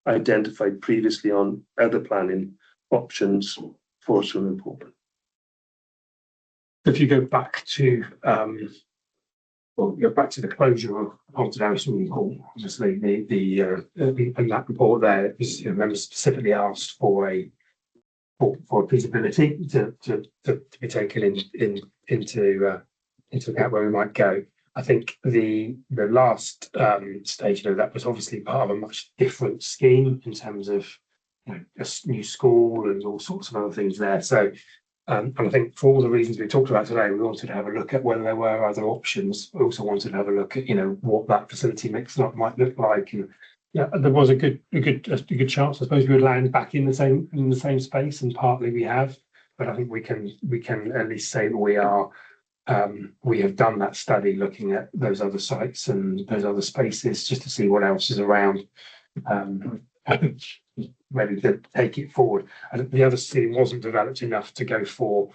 Speaker 8: identified previously on other planning options for a swimming pool?
Speaker 5: If you go back to the closure of Pontardawe swimming pool, obviously in that report there, members specifically asked for a feasibility to be taken into account where we might go. I think the last stage of that was obviously part of a much different scheme in terms of, you know, a new school and all sorts of other things there. So, and I think for all the reasons we talked about today, we wanted to have a look at whether there were other options. We also wanted to have a look at, you know, what that facility mix might look like. And yeah, there was a good chance, I suppose, we would land back in the same space, and partly we have. But I think we can at least say that we have done that study looking at those other sites and those other spaces just to see what else is around, ready to take it forward. And the other scheme wasn't developed enough to go for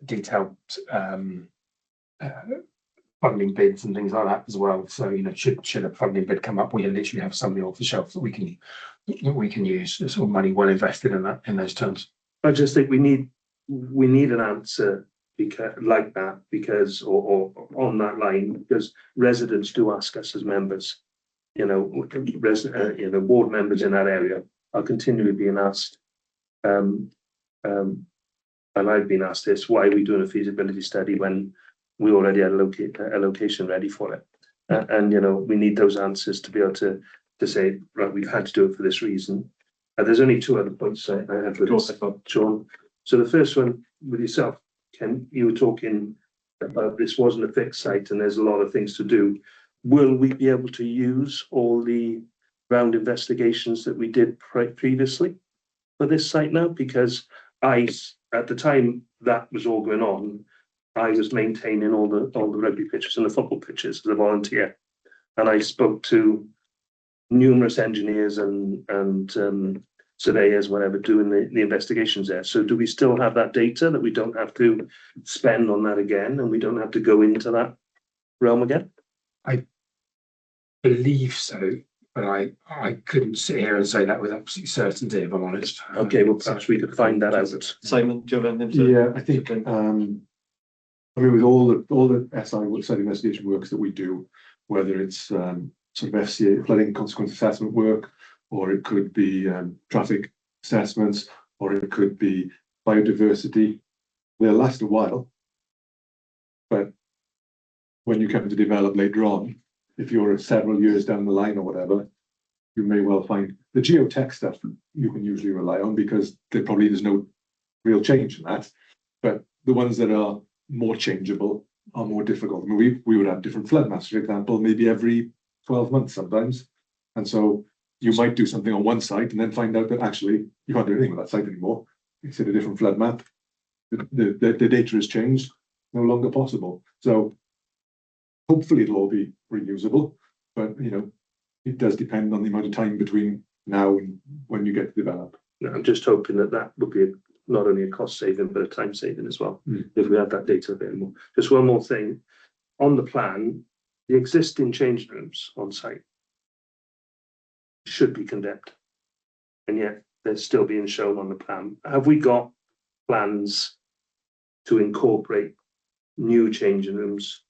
Speaker 5: detailed funding bids and things like that as well. So, you know, should a funding bid come up, we literally have something off the shelf that we can use. There's all money well invested in those terms.
Speaker 8: I just think we need an answer like that, because or on that line, because residents do ask us as members, you know, ward members in that area are continually being asked, and I've been asked this: why are we doing a feasibility study when we already had a location ready for it? And you know, we need those answers to be able to say, right, we've had to do it for this reason. There's only 2 other points I had with this, Sean. So the first one with yourself, Ken, you were talking this wasn't a fixed site and there's a lot of things to do. Will we be able to use all the ground investigations that we did previously for this site now? Because at the time that was all going on, I was maintaining all the rugby pitches and the football pitches as a volunteer, and I spoke to numerous engineers and surveyors, whatever, doing the investigations there. So do we still have that data that we don't have to spend on that again, and we don't have to go into that realm again?
Speaker 5: I believe so, but I couldn't sit here and say that with absolute certainty, if I'm honest.
Speaker 8: Okay, well, perhaps we could find that out.
Speaker 1: Simon, do you have anything to?
Speaker 6: Yeah, I think, I mean, with all the SI site investigation works that we do, whether it's sort of FCA flooding consequence assessment work, or it could be traffic assessments, or it could be biodiversity, they'll last a while. But when you come to develop later on, if you're several years down the line or whatever, you may well find the geotech stuff you can usually rely on, because there's no real change in that. But the ones that are more changeable are more difficult. I mean, we would have different flood maps, for example, maybe every 12 months sometimes. And so you might do something on one site and then find out that actually you can't do anything with that site anymore. It's in a different flood map. The data has changed, no longer possible. So hopefully it'll all be reusable, but it does depend on the amount of time between now and when you get to develop.
Speaker 8: I'm just hoping that would be not only a cost saving, but a time saving as well, if we have that data available. Just one more thing. On the plan, the existing changing rooms on site should be condemned, and yet they're still being shown on the plan. Have we got plans to incorporate new changing rooms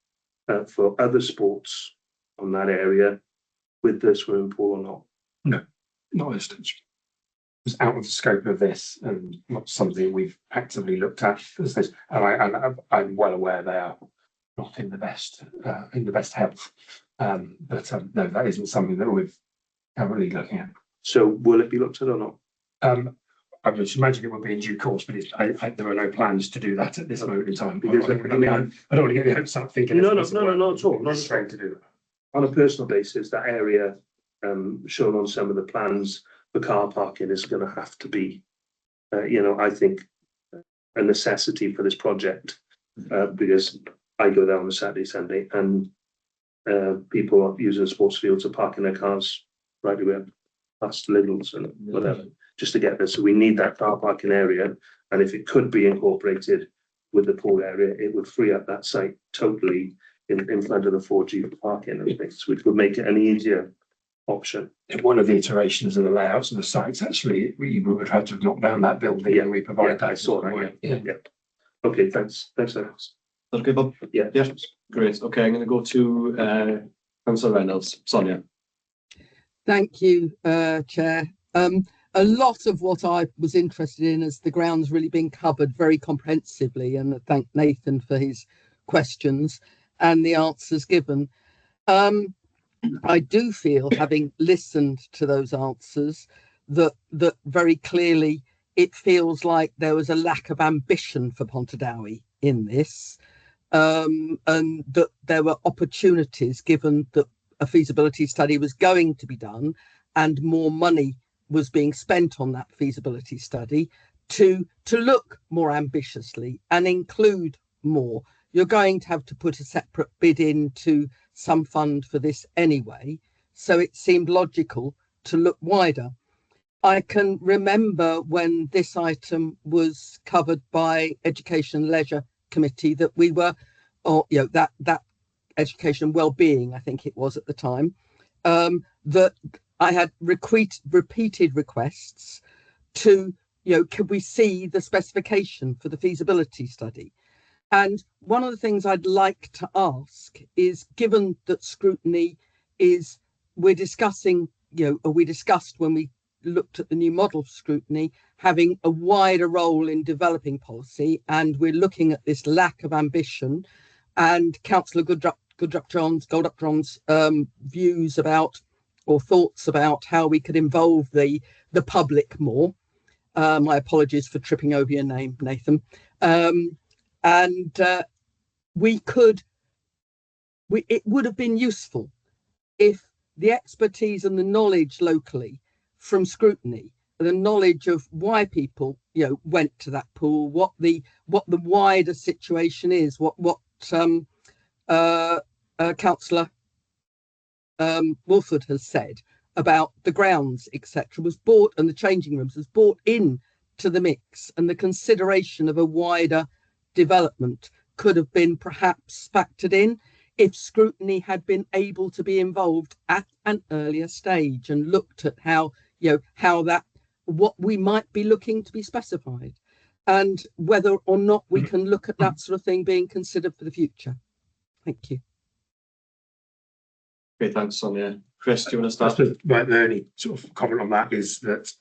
Speaker 8: for other sports on that area with the swimming pool or not?
Speaker 5: No, not at this stage. It's out of the scope of this and not something we've actively looked at. And I'm well aware they are not in the best health. But no, that isn't something that we're currently looking at.
Speaker 8: So will it be looked at or not?
Speaker 5: I would imagine it will be in due course, but there are no plans to do that at this moment in time.
Speaker 8: Because,
Speaker 5: I don't want to get the hopes up thinking.
Speaker 8: No, not at all. Not
Speaker 5: trying to do that.
Speaker 8: On a personal basis, that area shown on some of the plans, the car parking is going to have to be, I think, a necessity for this project, because I go there on a Saturday, Sunday, and people are using the sports field to parking their cars right away past Lidl's and whatever, just to get there. So we need that car parking area, and if it could be incorporated with the pool area, it would free up that site totally in front of the 4G parking and things, which would make it an easier option.
Speaker 5: In one of the iterations of the layouts of the sites, actually, we would have to knock down that building, and we provided that.
Speaker 8: I saw that. Yeah. Okay, thanks, Alex.
Speaker 1: Okay, Bob.
Speaker 8: Yeah,
Speaker 1: Great. Okay, I'm going to go to Councillor Reynolds. Sonia.
Speaker 9: Thank you, Chair. A lot of what I was interested in as the ground's really been covered very comprehensively, and I thank Nathan for his questions and the answers given. I do feel, having listened to those answers, that very clearly it feels like there was a lack of ambition for Pontardawe in this, and that there were opportunities, given that a feasibility study was going to be done and more money was being spent on that feasibility study, to look more ambitiously and include more. You're going to have to put a separate bid into some fund for this anyway, so it seemed logical to look wider. I can remember when this item was covered by Education and Leisure Committee that we were, that Education and Wellbeing, I think it was at the time, that I had repeated requests to, could we see the specification for the feasibility study? And one of the things I'd like to ask is, given that scrutiny is, we discussed when we looked at the new model of scrutiny, having a wider role in developing policy, and we're looking at this lack of ambition, and Councillor Goldup-John's views about, or thoughts about, how we could involve the public more. My apologies for tripping over your name, Nathan. And it would have been useful if the expertise and the knowledge locally from Scrutiny, the knowledge of why people went to that pool, what the wider situation is, what Councillor Wolford has said about the grounds, etc., was brought, and the changing rooms was brought in to the mix, and the consideration of a wider development could have been perhaps factored in if Scrutiny had been able to be involved at an earlier stage and looked at how what we might be looking to be specified, and whether or not we can look at that sort of thing being considered for the future. Thank you.
Speaker 1: Okay, thanks, Sonia. Chris, do you want to start?
Speaker 5: Right, the only sort of comment on that is that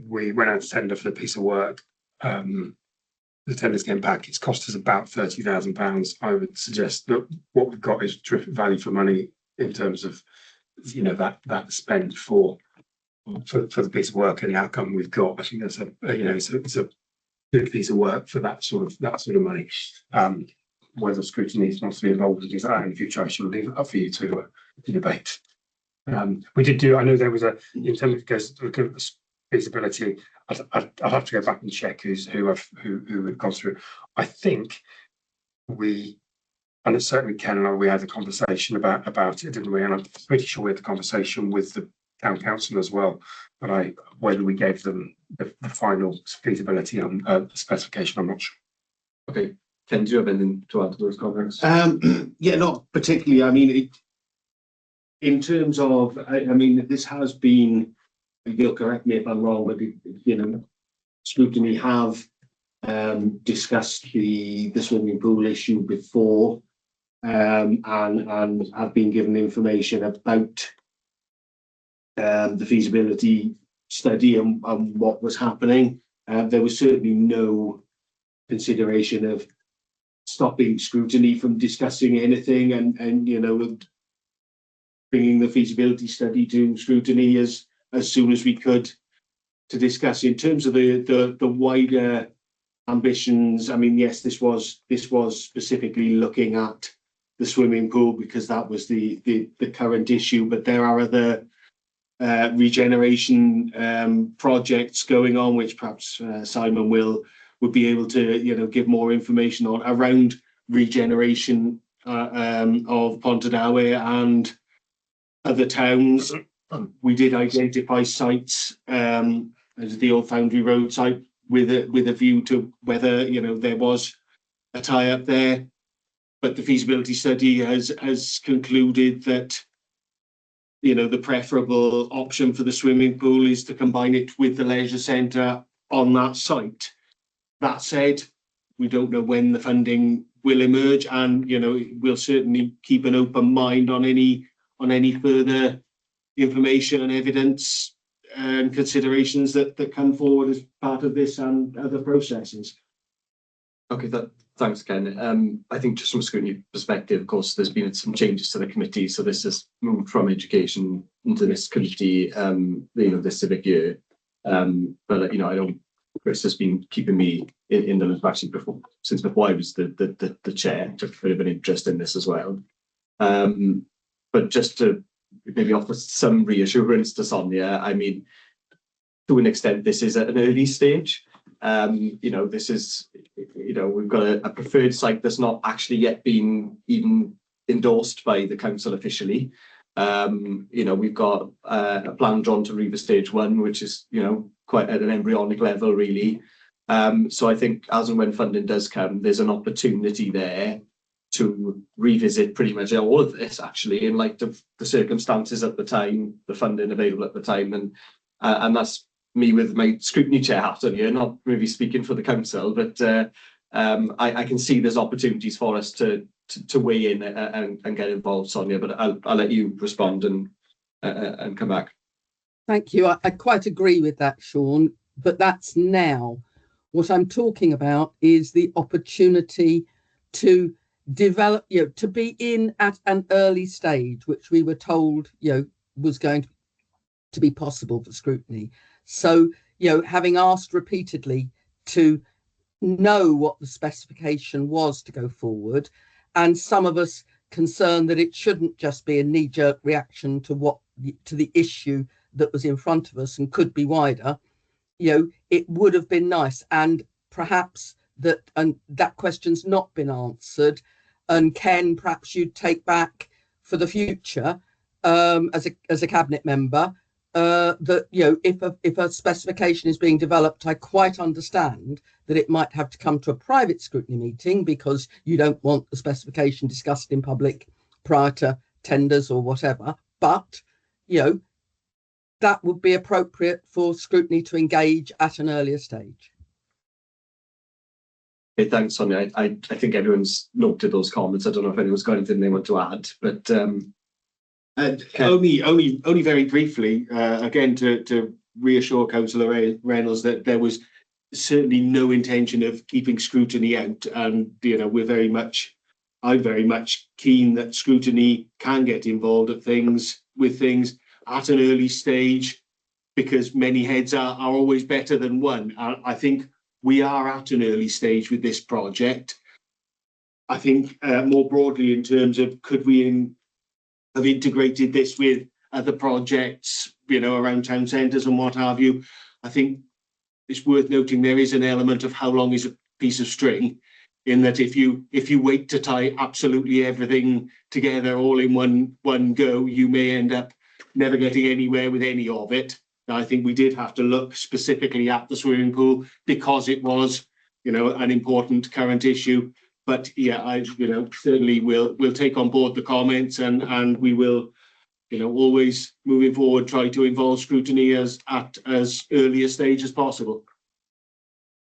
Speaker 5: we went out to tender for the piece of work. The tenders came back. It's cost us about £30,000. I would suggest that what we've got is terrific value for money in terms of that spend for the piece of work and the outcome we've got. I think that's it's a good piece of work for that sort of money. Whether Scrutiny wants to be involved in things like that in the future, I shall leave it up for you to debate. We did do. I know there was in terms of goes to look at the feasibility. I'd have to go back and check who had gone through. I think and it's certainly Ken and I, we had a conversation about it, didn't we? And I'm pretty sure we had the conversation with the town council as well. But whether we gave them the final feasibility on specification, I'm not sure.
Speaker 1: Okay. Ken, do you have anything to add to those comments?
Speaker 7: Yeah, not particularly. I mean, in terms of, this has been, you'll correct me if I'm wrong, but Scrutiny have discussed the swimming pool issue before, and have been given information about the feasibility study and what was happening. There was certainly no consideration of stopping Scrutiny from discussing anything and bringing the feasibility study to Scrutiny as soon as we could to discuss. In terms of the wider ambitions, I mean, yes, this was specifically looking at the swimming pool because that was the current issue, but there are other regeneration projects going on, which perhaps Simon would be able to give more information on around regeneration of Pontardawe and other towns. We did identify sites as the old Foundry Road site with a view to whether there was a tie-up there, but the feasibility study has concluded that the preferable option for the swimming pool is to combine it with the leisure centre on that site. That said, we don't know when the funding will emerge, and we'll certainly keep an open mind on any further information and evidence and considerations that come forward as part of this and other processes.
Speaker 1: Okay, thanks, Ken. I think just from a Scrutiny perspective, of course, there's been some changes to the committee, so this has moved from education into this committee, this civic year. But I don't. Chris has been keeping me in the loop actually since before I was the chair. Took a bit of an interest in this as well. But just to maybe offer some reassurance to Sonia, I mean, to an extent, this is at an early stage. This is, we've got a preferred site that's not actually yet been even endorsed by the council officially. We've got a plan drawn to River Stage 1, which is, quite at an embryonic level, really. So I think as and when funding does come, there's an opportunity there to revisit pretty much all of this, actually, in light of the circumstances at the time, the funding available at the time. And that's me with my Scrutiny chair hat on here, not really speaking for the council, but I can see there's opportunities for us to weigh in and get involved, Sonia, but I'll let you respond and come back.
Speaker 9: Thank you. I quite agree with that, Sean, but that's now. What I'm talking about is the opportunity to develop, to be in at an early stage, which we were told, was going to be possible for Scrutiny. So, having asked repeatedly to know what the specification was to go forward, and some of us concerned that it shouldn't just be a knee-jerk reaction to the issue that was in front of us and could be wider. It would have been nice, and perhaps that question's not been answered. And Ken, perhaps you'd take back for the future, as a cabinet member, that if a specification is being developed, I quite understand that it might have to come to a private scrutiny meeting because you don't want the specification discussed in public prior to tenders or whatever. But that would be appropriate for scrutiny to engage at an earlier stage.
Speaker 1: Okay, thanks, Sonia. I think everyone's noted those comments. I don't know if anyone's got anything they want to add, but
Speaker 7: only very briefly, again, to reassure Councillor Reynolds that there was certainly no intention of keeping scrutiny out, and I'm very much keen that scrutiny can get involved with things at an early stage, because many heads are always better than one. I think we are at an early stage with this project. I think more broadly in terms of could we have integrated this with other projects, around town centres and what have you. I think it's worth noting there is an element of how long is a piece of string, in that if you wait to tie absolutely everything together all in one go, you may end up never getting anywhere with any of it. Now, I think we did have to look specifically at the swimming pool because it was, an important current issue. But yeah, I certainly will take on board the comments, and we will, always moving forward try to involve scrutiny at as early a stage as possible.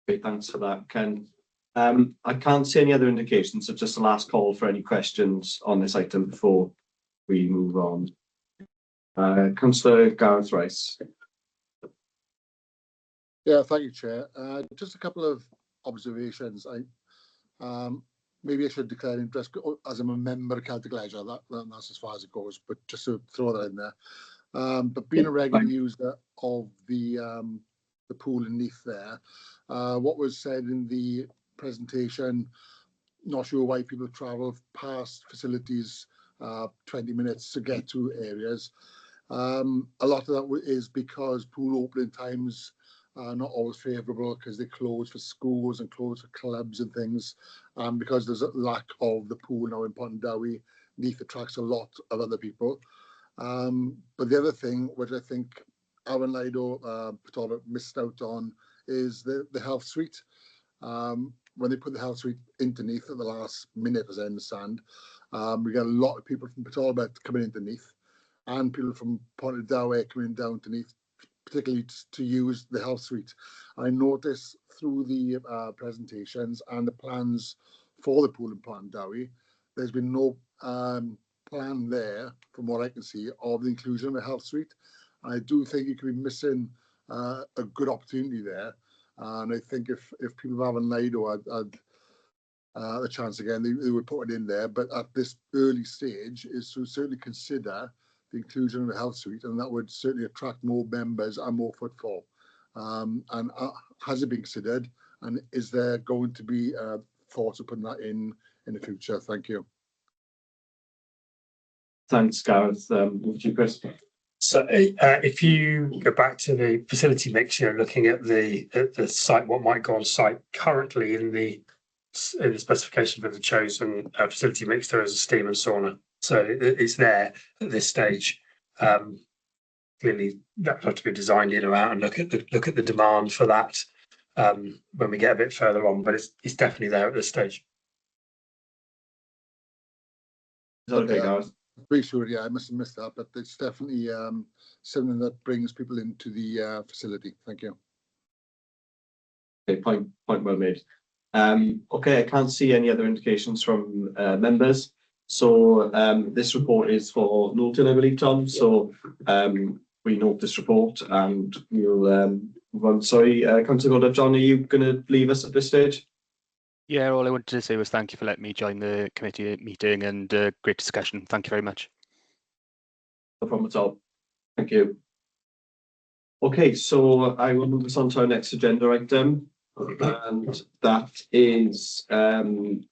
Speaker 1: Okay, thanks for that, Ken. I can't see any other indications, so just a last call for any questions on this item before we move on. Councillor Gareth Rice.
Speaker 3: Yeah, thank you, Chair. Just a couple of observations. Maybe I should declare interest as I'm a member of Celtic Leisure. That's as far as it goes, but just to throw that in there. But being a regular user of the pool in Neath there, what was said in the presentation, not sure why people travel past facilities 20 minutes to get to areas. A lot of that is because pool opening times are not always favourable, because they close for schools and close for clubs and things, because there's a lack of the pool now in Pondowie. Neath attracts a lot of other people. But the other thing, which I think Alan Lido Talbot missed out on, is the health suite. When they put the health suite into Neath at the last minute, as I understand, we got a lot of people from Talbot coming into Neath, and people from Pondowie coming down to Neath, particularly to use the health suite. I noticed through the presentations and the plans for the pool in Pondowie, there's been no plan there, from what I can see, of the inclusion of a health suite. I do think you could be missing a good opportunity there, and I think if people haven't laid or had a chance again, they would put it in there. But at this early stage, is to certainly consider the inclusion of the health suite, and that would certainly attract more members and more footfall. And has it been considered, and is there going to be thoughts of putting that in the future? Thank you.
Speaker 1: Thanks, Gareth. Over to you, Chris.
Speaker 5: So if you go back to the facility mix, looking at the site, what might go on site currently in the specification for the chosen facility mix, there is a steam and sauna. So it's there at this stage. Clearly, that would have to be designed in or out, and look at the demand for that when we get a bit further on. But it's definitely there at this stage.
Speaker 1: Is that okay, Gareth?
Speaker 3: Pretty sure, yeah, I must have missed that, but it's definitely something that brings people into the facility. Thank you.
Speaker 1: Okay, point well made. Okay, I can't see any other indications from members. So this report is for Knowlton, I believe, Tom. So we note this report, and we'll move on. Sorry, Councillor Goddard, John, are you going to leave us at this stage?
Speaker 4: Yeah, all I wanted to say was thank you for letting me join the committee meeting, and great discussion. Thank you very much.
Speaker 1: No problem at all. Thank you. Okay, so I will move us on to our next agenda item. and that is the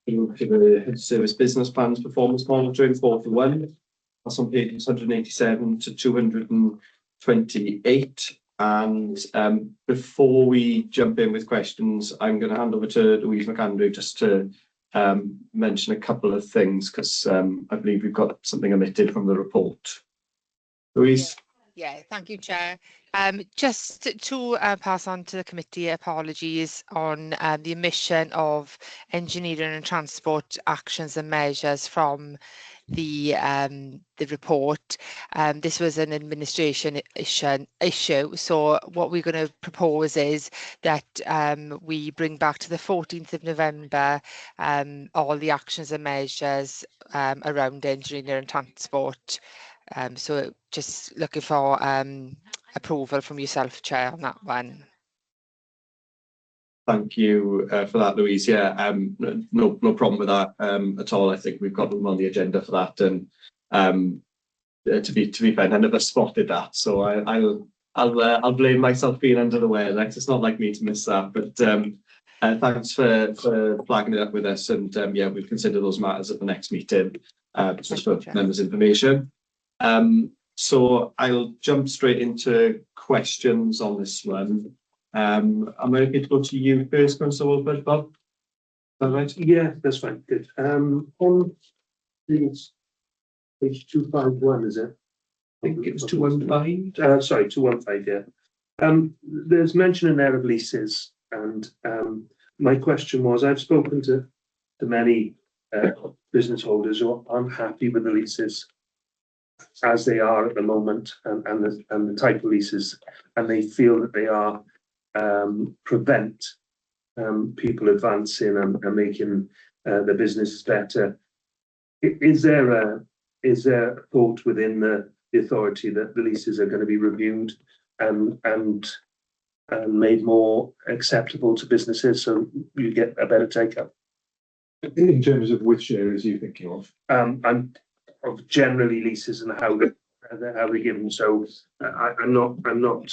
Speaker 1: head service business plans performance monitoring 4:1. That's on pages 187 to 228. And before we jump in with questions, I'm going to hand over to Louise McAndrew just to mention a couple of things, because I believe we've got something omitted from the report. Louise?
Speaker 10: Yeah, thank you, Chair. Just to pass on to the committee apologies on the omission of engineering and transport actions and measures from the report. This was an administration issue. So what we're going to propose is that we bring back to the 14th of November all the actions and measures around engineering and transport. So just looking for approval from yourself, Chair, on that one.
Speaker 1: Thank you for that, Louise. Yeah, no problem with that at all. I think we've got them on the agenda for that, and to be fair, none of us spotted that, so I'll blame myself being under the weather. It's not like me to miss that, but thanks for flagging it up with us, and yeah, we'll consider those matters at the next meeting, just for members' information. So I'll jump straight into questions on this one. I'm going to go to you first, Councillor Wolford, Bob. Is that right?
Speaker 8: Yeah, that's fine. Good. On page 251, is it?
Speaker 1: I think it's 215.
Speaker 8: Sorry, 215. Yeah. There's mention in there of leases, and my question was: I've spoken to many business holders who aren't happy with the leases as they are at the moment, and the type of leases, and they feel that they are prevent people advancing and making the businesses better. Is there a thought within the authority that the leases are going to be reviewed and made more acceptable to businesses, so you get a better take-up?
Speaker 6: In terms of which areas are you thinking of?
Speaker 8: I'm of generally leases and how they're given. So I'm not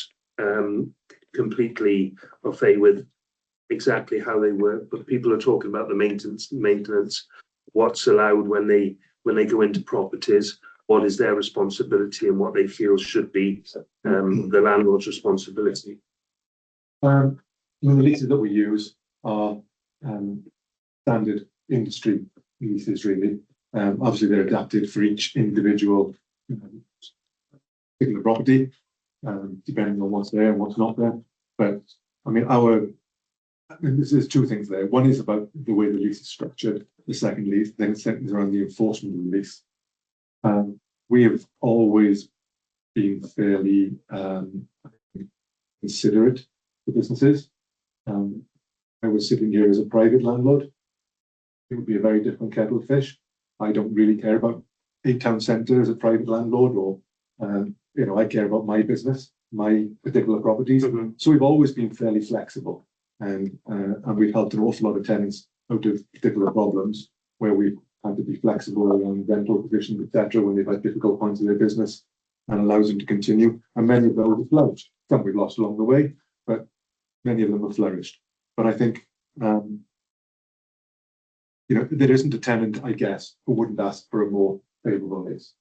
Speaker 8: completely au fait with exactly how they work, but people are talking about the maintenance, what's allowed when they go into properties, what is their responsibility and what they feel should be the landlord's responsibility.
Speaker 6: The leases that we use are standard industry leases, really. Obviously, they're adapted for each individual particular property, depending on what's there and what's not there. But I mean, there's two things there. One is about the way the lease is structured. The second is around the enforcement of the lease. We have always been fairly considerate for businesses. I was sitting here as a private landlord. It would be a very different kettle of fish. I don't really care about a town centre as a private landlord, or I care about my business, my particular properties.
Speaker 8: Mm-hmm.
Speaker 6: So we've always been fairly flexible, and we've helped an awful lot of tenants out of particular problems where we've had to be flexible around rental provisions, etc., when they've had difficult points of their business, and allows them to continue. And many of those have flourished. Some we've lost along the way, but many of them have flourished. But I think there isn't a tenant, I guess, who wouldn't ask for a more favourable lease.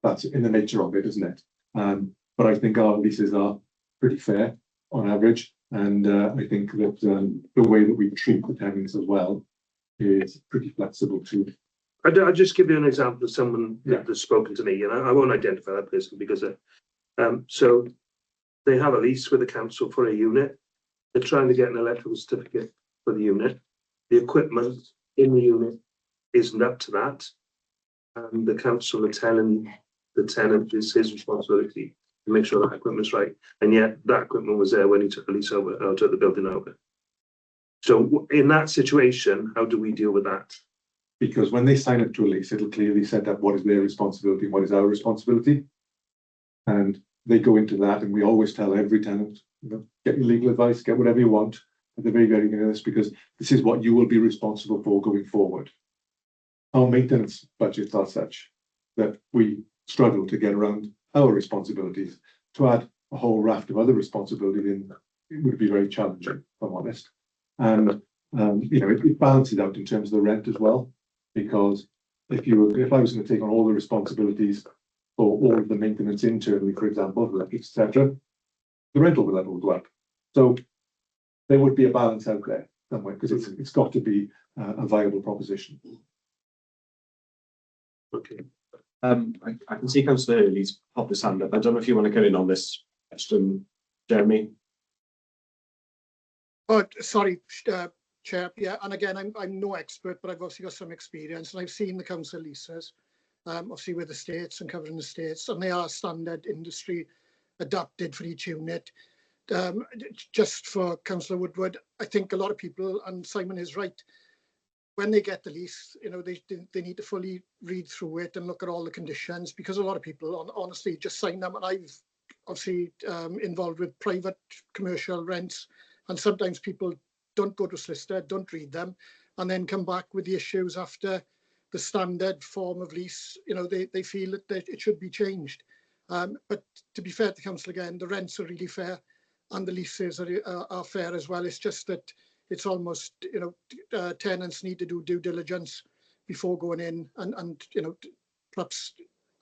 Speaker 6: That's in the nature of it, isn't it? But I think our leases are pretty fair on average, and I think that the way that we treat the tenants as well is pretty flexible too.
Speaker 8: I'll just give you an example of someone that's spoken to me, and I won't identify that person because so they have a lease with the council for a unit. They're trying to get an electrical certificate for the unit. The equipment in the unit isn't up to that, and the council are telling the tenant it's his responsibility to make sure that equipment's right, and yet that equipment was there when he took the lease over, or took the building over. So in that situation, how do we deal with that?
Speaker 6: Because when they sign up to a lease, it'll clearly set up what is their responsibility and what is our responsibility, and they go into that, and we always tell every tenant, get your legal advice, get whatever you want at the very beginning of this, because this is what you will be responsible for going forward. Our maintenance budgets are such that we struggle to get around our responsibilities. To add a whole raft of other responsibilities it would be very challenging, if I'm honest. And you know, it balances out in terms of the rent as well, because if I was going to take on all the responsibilities for all of the maintenance internally, for example, etc., the rental level would go up. So there would be a balance out there somewhere, because it's got to be a viable proposition.
Speaker 8: Okay.
Speaker 1: I can see Councillor Hurley's popped his hand up. I don't know if you want to come in on this question, Jeremy.
Speaker 11: Oh, sorry, Chair. Yeah, and again, I'm no expert, but I've obviously got some experience, and I've seen the council leases, obviously with the states and covering the states, and they are standard industry adapted for each unit. Just for Councillor Woodward, I think a lot of people, and Simon is right, when they get the lease, you know, they need to fully read through it and look at all the conditions, because a lot of people honestly just sign them. And I've obviously involved with private commercial rents, and sometimes people don't go to a solicitor, don't read them, and then come back with the issues after the standard form of lease. You know, they feel that it should be changed. But to be fair to council again, the rents are really fair, and the leases are fair as well. It's just that it's almost, you know, tenants need to do due diligence before going in, and you know, perhaps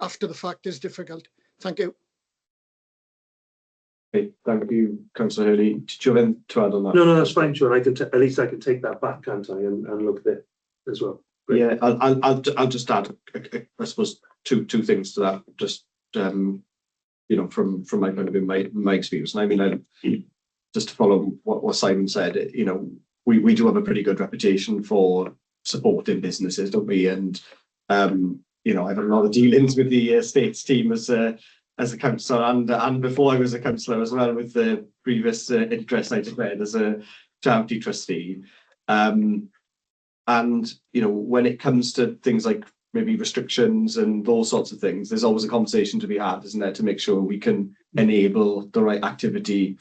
Speaker 11: after the fact is difficult. Thank you.
Speaker 1: Okay, thank you, Councillor Hurley. Did you have anything to add on that?
Speaker 8: No, that's fine, Sean. I can at least I can take that back, can't I, and look at it as well. Great.
Speaker 1: Yeah, I'll just add, I suppose, two things to that. Just you know, from my point of view, my experience, and I mean, just to follow what Simon said, you know, we do have a pretty good reputation for supporting businesses, don't we? And you know, I've had a lot of dealings with the estates team as a councillor, and before I was a councillor as well, with the previous interest I declared as a charity trustee. And you know, when it comes to things like maybe restrictions and those sorts of things, there's always a conversation to be had, isn't there, to make sure we can enable the right activity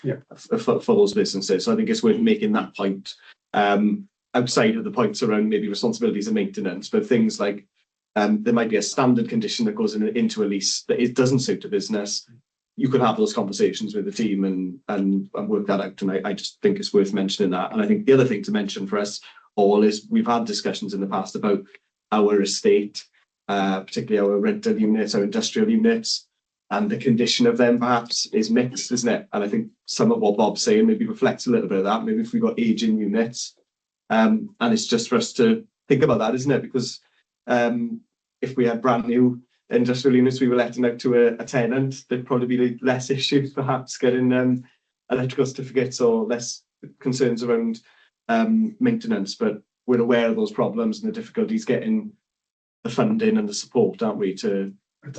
Speaker 1: for those businesses. So I think it's worth making that point, outside of the points around maybe responsibilities and maintenance, but things like there might be a standard condition that goes into a lease that it doesn't suit a business. You could have those conversations with the team and work that out. And I just think it's worth mentioning that. And I think the other thing to mention for us all is we've had discussions in the past about our estate, particularly our rental units, our industrial units, and the condition of them perhaps is mixed, isn't it? And I think some of what Bob's saying maybe reflects a little bit of that. Maybe if we've got aging units, and it's just for us to think about that, isn't it? Because if we had brand new industrial units we were letting out to a tenant, there'd probably be less issues perhaps getting electrical certificates, or less concerns around maintenance. But we're aware of those problems and the difficulties getting the funding and the support, aren't we, to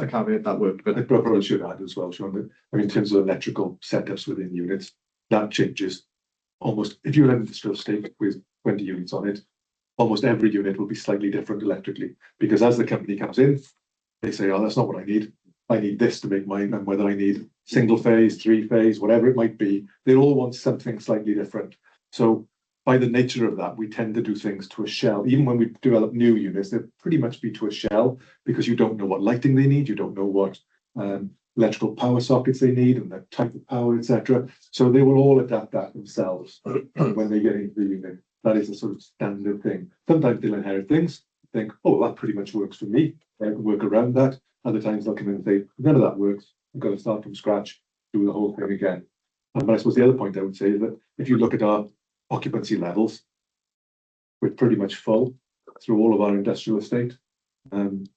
Speaker 1: carry out that work. But
Speaker 6: I probably should add as well, Sean, that I mean, in terms of electrical setups within units, that changes almost. If you have an industrial estate with 20 units on it, almost every unit will be slightly different electrically, because as the company comes in, they say, oh, that's not what I need. I need this to make mine. And whether I need single phase, 3-phase, whatever it might be, they all want something slightly different. So by the nature of that, we tend to do things to a shell. Even when we develop new units, they'll pretty much be to a shell, because you don't know what lighting they need, you don't know what electrical power sockets they need and the type of power, etc. So they will all adapt that themselves when they get into the unit. That is a sort of standard thing. Sometimes they'll inherit things, think, oh, that pretty much works for me, I can work around that. Other times they'll come in and say, none of that works, I've got to start from scratch, do the whole thing again. But I suppose the other point I would say is that if you look at our occupancy levels, we're pretty much full through all of our industrial estate.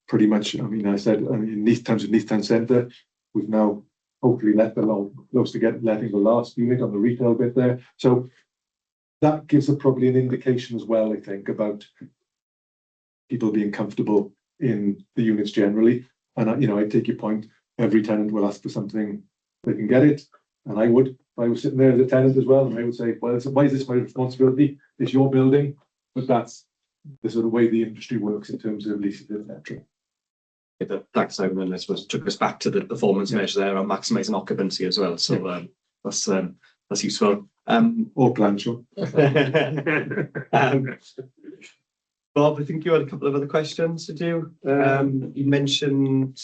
Speaker 6: Pretty much, I mean, in Neath Town Centre, we've now hopefully let close to letting the last unit on the retail bit there. So that gives probably an indication as well, I think, about people being comfortable in the units generally. And I take your point, every tenant will ask for something, they can get it. And I was sitting there as a tenant as well, and I would say, well, why is this my responsibility? It's your building. But that's the sort of way the industry works in terms of leases, etc.
Speaker 1: Thanks, Simon. I suppose took us back to the performance measure there on maximising occupancy as well. So that's useful.
Speaker 6: Or plan, sure.
Speaker 1: Bob, I think you had a couple of other questions, did you? You mentioned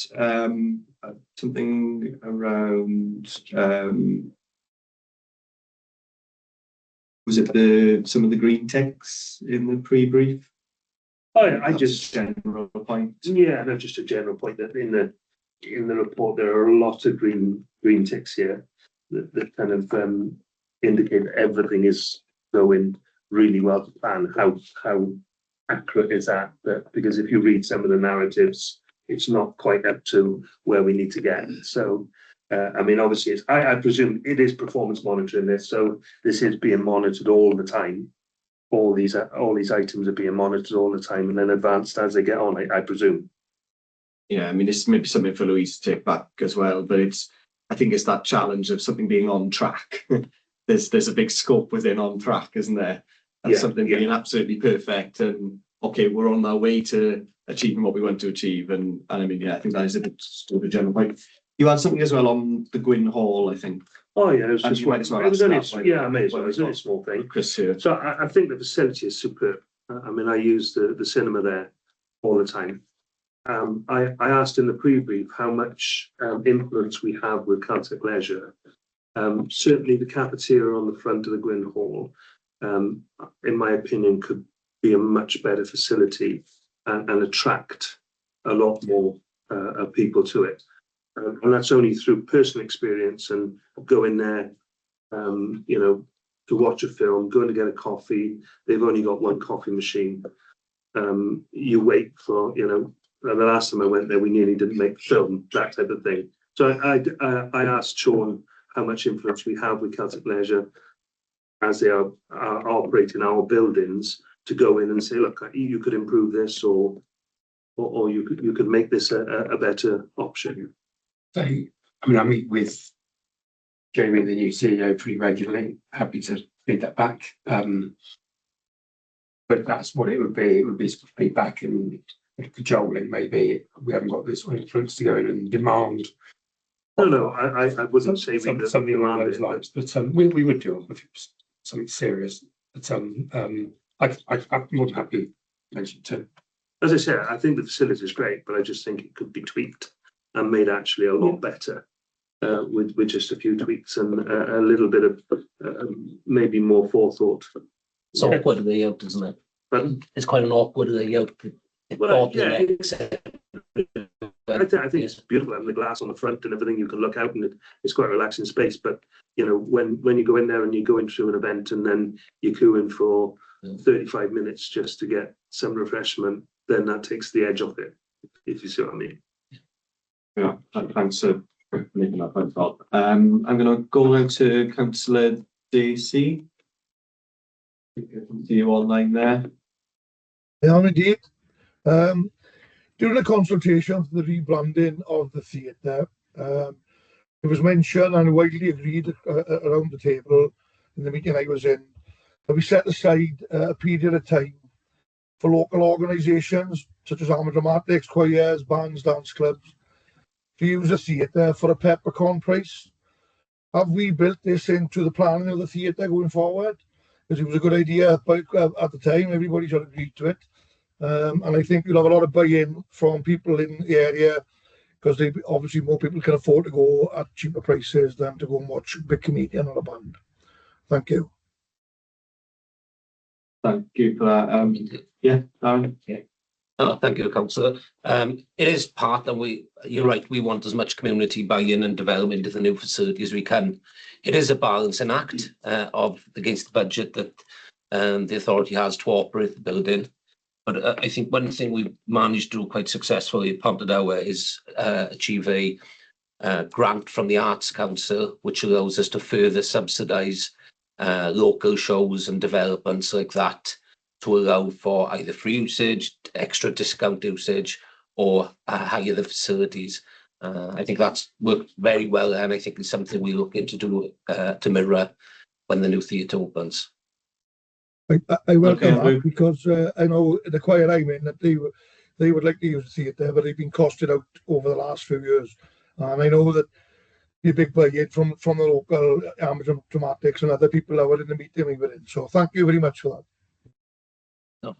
Speaker 1: something around Was it some of the green ticks in the pre-brief?
Speaker 8: Oh, yeah, I just
Speaker 1: general point.
Speaker 8: Yeah, no, just a general point that in the report there are a lot of green ticks here that kind of indicate that everything is going really well to plan. How accurate is that? Because if you read some of the narratives, it's not quite up to where we need to get. So, I mean, obviously, I presume it is performance monitoring this, so this is being monitored all the time. All these items are being monitored all the time and then advanced as they get on, I presume.
Speaker 1: Yeah, I mean, it's maybe something for Louise to take back as well, but I think it's that challenge of something being on track. There's a big scope within on track, isn't there? And something being absolutely perfect and okay, we're on our way to achieving what we want to achieve. And I mean, yeah, I think that is a bit of a general point. You had something as well on the Gwyn Hall, I think.
Speaker 8: Oh yeah, it was just
Speaker 1: might as well
Speaker 8: it was only
Speaker 1: I
Speaker 8: may as well. It was only a small thing.
Speaker 1: Chris here.
Speaker 8: So I think the facility is superb. I mean, I use the cinema there all the time. I asked in the pre-brief how much influence we have with Celtic Leisure. Certainly the cafeteria on the front of the Gwyn Hall, in my opinion, could be a much better facility and attract a lot more people to it. And that's only through personal experience and going there, you know, to watch a film, going to get a coffee. They've only got one coffee machine. You wait for, you know, the last time I went there, we nearly didn't make the film, that type of thing. So I asked Sean how much influence we have with Celtic Leisure as they are operating our buildings to go in and say, look, you could improve this or you could make this a better option.
Speaker 5: So, I mean, I meet with Jamie, the new CEO, pretty regularly. Happy to feed that back. But that's what it would be. It would be some feedback and cajoling. Maybe we haven't got this influence to go in and demand.
Speaker 8: No, I wouldn't say
Speaker 5: something along those lines. But we would do if it was something serious. But I'm more than happy to mention too.
Speaker 8: As I said, I think the facility is great, but I just think it could be tweaked and made actually a lot better with just a few tweaks and a little bit of maybe more forethought.
Speaker 12: It's awkward layout, isn't it?
Speaker 8: But
Speaker 12: it's quite an awkward layout.
Speaker 8: Well, yeah, I think it's beautiful having the glass on the front and everything. You can look out and it's quite a relaxing space. But you know, when you go in there and you go into an event and then you queue in for 35 minutes just to get some refreshment, then that takes the edge off it. If you see what I mean.
Speaker 1: Yeah, thanks for making that point, Bob. I'm going to go now to Councillor Dacey. I can see you online there.
Speaker 13: Yeah, indeed. During the consultation for the rebranding of the theatre, it was mentioned and widely agreed around the table in the meeting I was in that we set aside a period of time for local organisations such as amateur dramatics, choirs, bands, dance clubs to use the theatre for a peppercorn price. Have we built this into the planning of the theatre going forward? Because it was a good idea at the time, everybody should agree to it. And I think you'll have a lot of buy-in from people in the area because obviously more people can afford to go at cheaper prices than to go and watch a big comedian or a band. Thank you.
Speaker 1: Thank you for that. Yeah, Aaron.
Speaker 12: Yeah. Oh, thank you, Councillor. It is part that you're right, we want as much community buy-in and development of the new facility as we can. It is a balancing act against the budget that the authority has to operate the building. But I think one thing we've managed to do quite successfully at Pontardawe is achieve a grant from the Arts Council, which allows us to further subsidise local shows and developments like that to allow for either free usage, extra discount usage, or hire the facilities. I think that's worked very well, and I think it's something we look into do to mirror when the new theatre opens.
Speaker 13: I welcome that because I know the choir I'm in that they would like to use the theatre, but they've been costed out over the last few years, and I know that the big buy-in from the local amateur dramatics and other people that were in the meeting we were in. So thank you very much for that.
Speaker 12: No.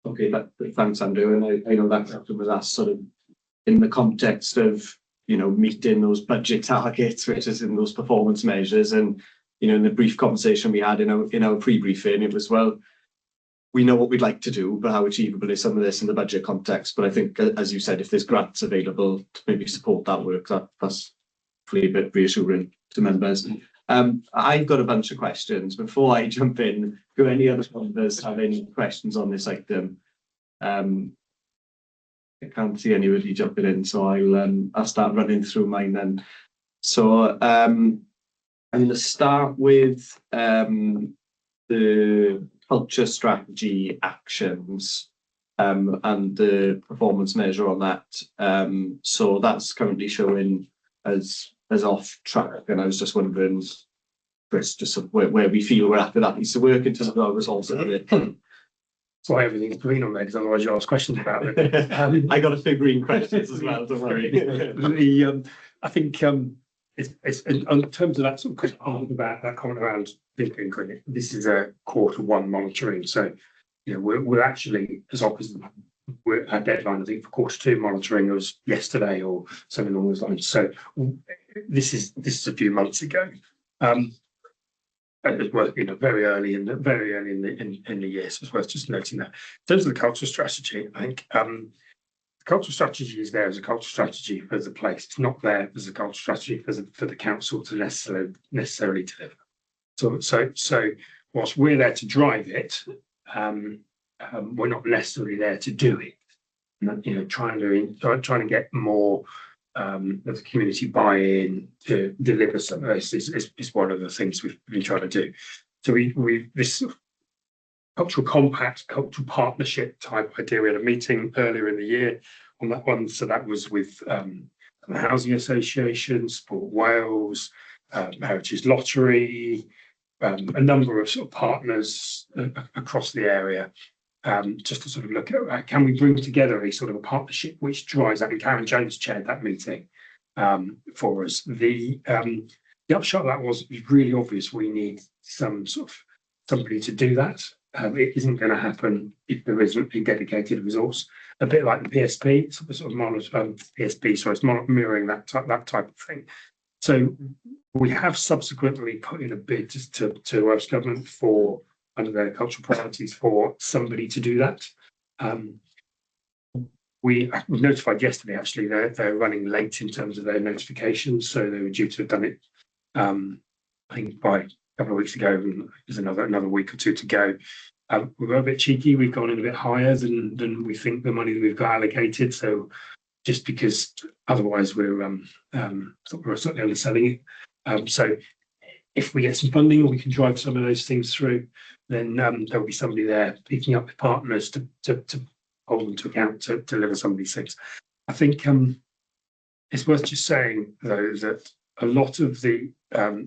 Speaker 1: Okay, thanks, Andrew. And I know that question was asked sort of in the context of, you know, meeting those budget targets, which is in those performance measures. And in the brief conversation we had in our pre-briefing, it was, well, we know what we'd like to do, but how achievable is some of this in the budget context? But I think, as you said, if there's grants available to maybe support that work, that's hopefully a bit reassuring to members. I've got a bunch of questions. Before I jump in, do any other members have any questions on this item? I can't see anybody jumping in, so I'll start running through mine then. So I'm going to start with the culture strategy actions and the performance measure on that. So that's currently showing as off track, and I was just wondering, Chris, just where we feel we're at with that piece of work in terms of our results of it.
Speaker 5: That's why everything's green on there, because otherwise you ask questions about it.
Speaker 1: I got a few green questions as well, don't worry.
Speaker 5: I think it's in terms of that sort of question about that comment around thinking credit, this is a Q1 monitoring. So, we're actually, as opposite, our deadline, I think, for Q2 monitoring was yesterday or something along those lines. So this is a few months ago. It was very early in the year, so it's worth just noting that. In terms of the cultural strategy, I think the cultural strategy is there as a cultural strategy for the place. It's not there as a cultural strategy for the council to necessarily deliver. So whilst we're there to drive it, we're not necessarily there to do it. Trying to get more of the community buy-in to deliver some of this is one of the things we've been trying to do. So we this cultural compact, cultural partnership type idea. We had a meeting earlier in the year on that one. So that was with the Housing Association, Sport Wales, Heritage Lottery, a number of sort of partners across the area. Just to sort of look at can we bring together a sort of a partnership which drives that, and Karen Jones chaired that meeting for us. The upshot of that was really obvious. We need some sort of somebody to do that. It isn't going to happen if there isn't a dedicated resource. A bit like the PSP, sort of PSP, so it's mirroring that type of thing. So we have subsequently put in a bid to Welsh Government for, under their cultural priorities, for somebody to do that. We notified yesterday, actually, they're running late in terms of their notifications, so they were due to have done it, I think, by a couple of weeks ago. There's another week or two to go. We were a bit cheeky. We've gone in a bit higher than we think the money that we've got allocated. So just because otherwise we're certainly underselling it. So if we get some funding, or we can drive some of those things through, then there'll be somebody there picking up the partners to hold them to account to deliver some of these things. I think it's worth just saying, though, that a lot of the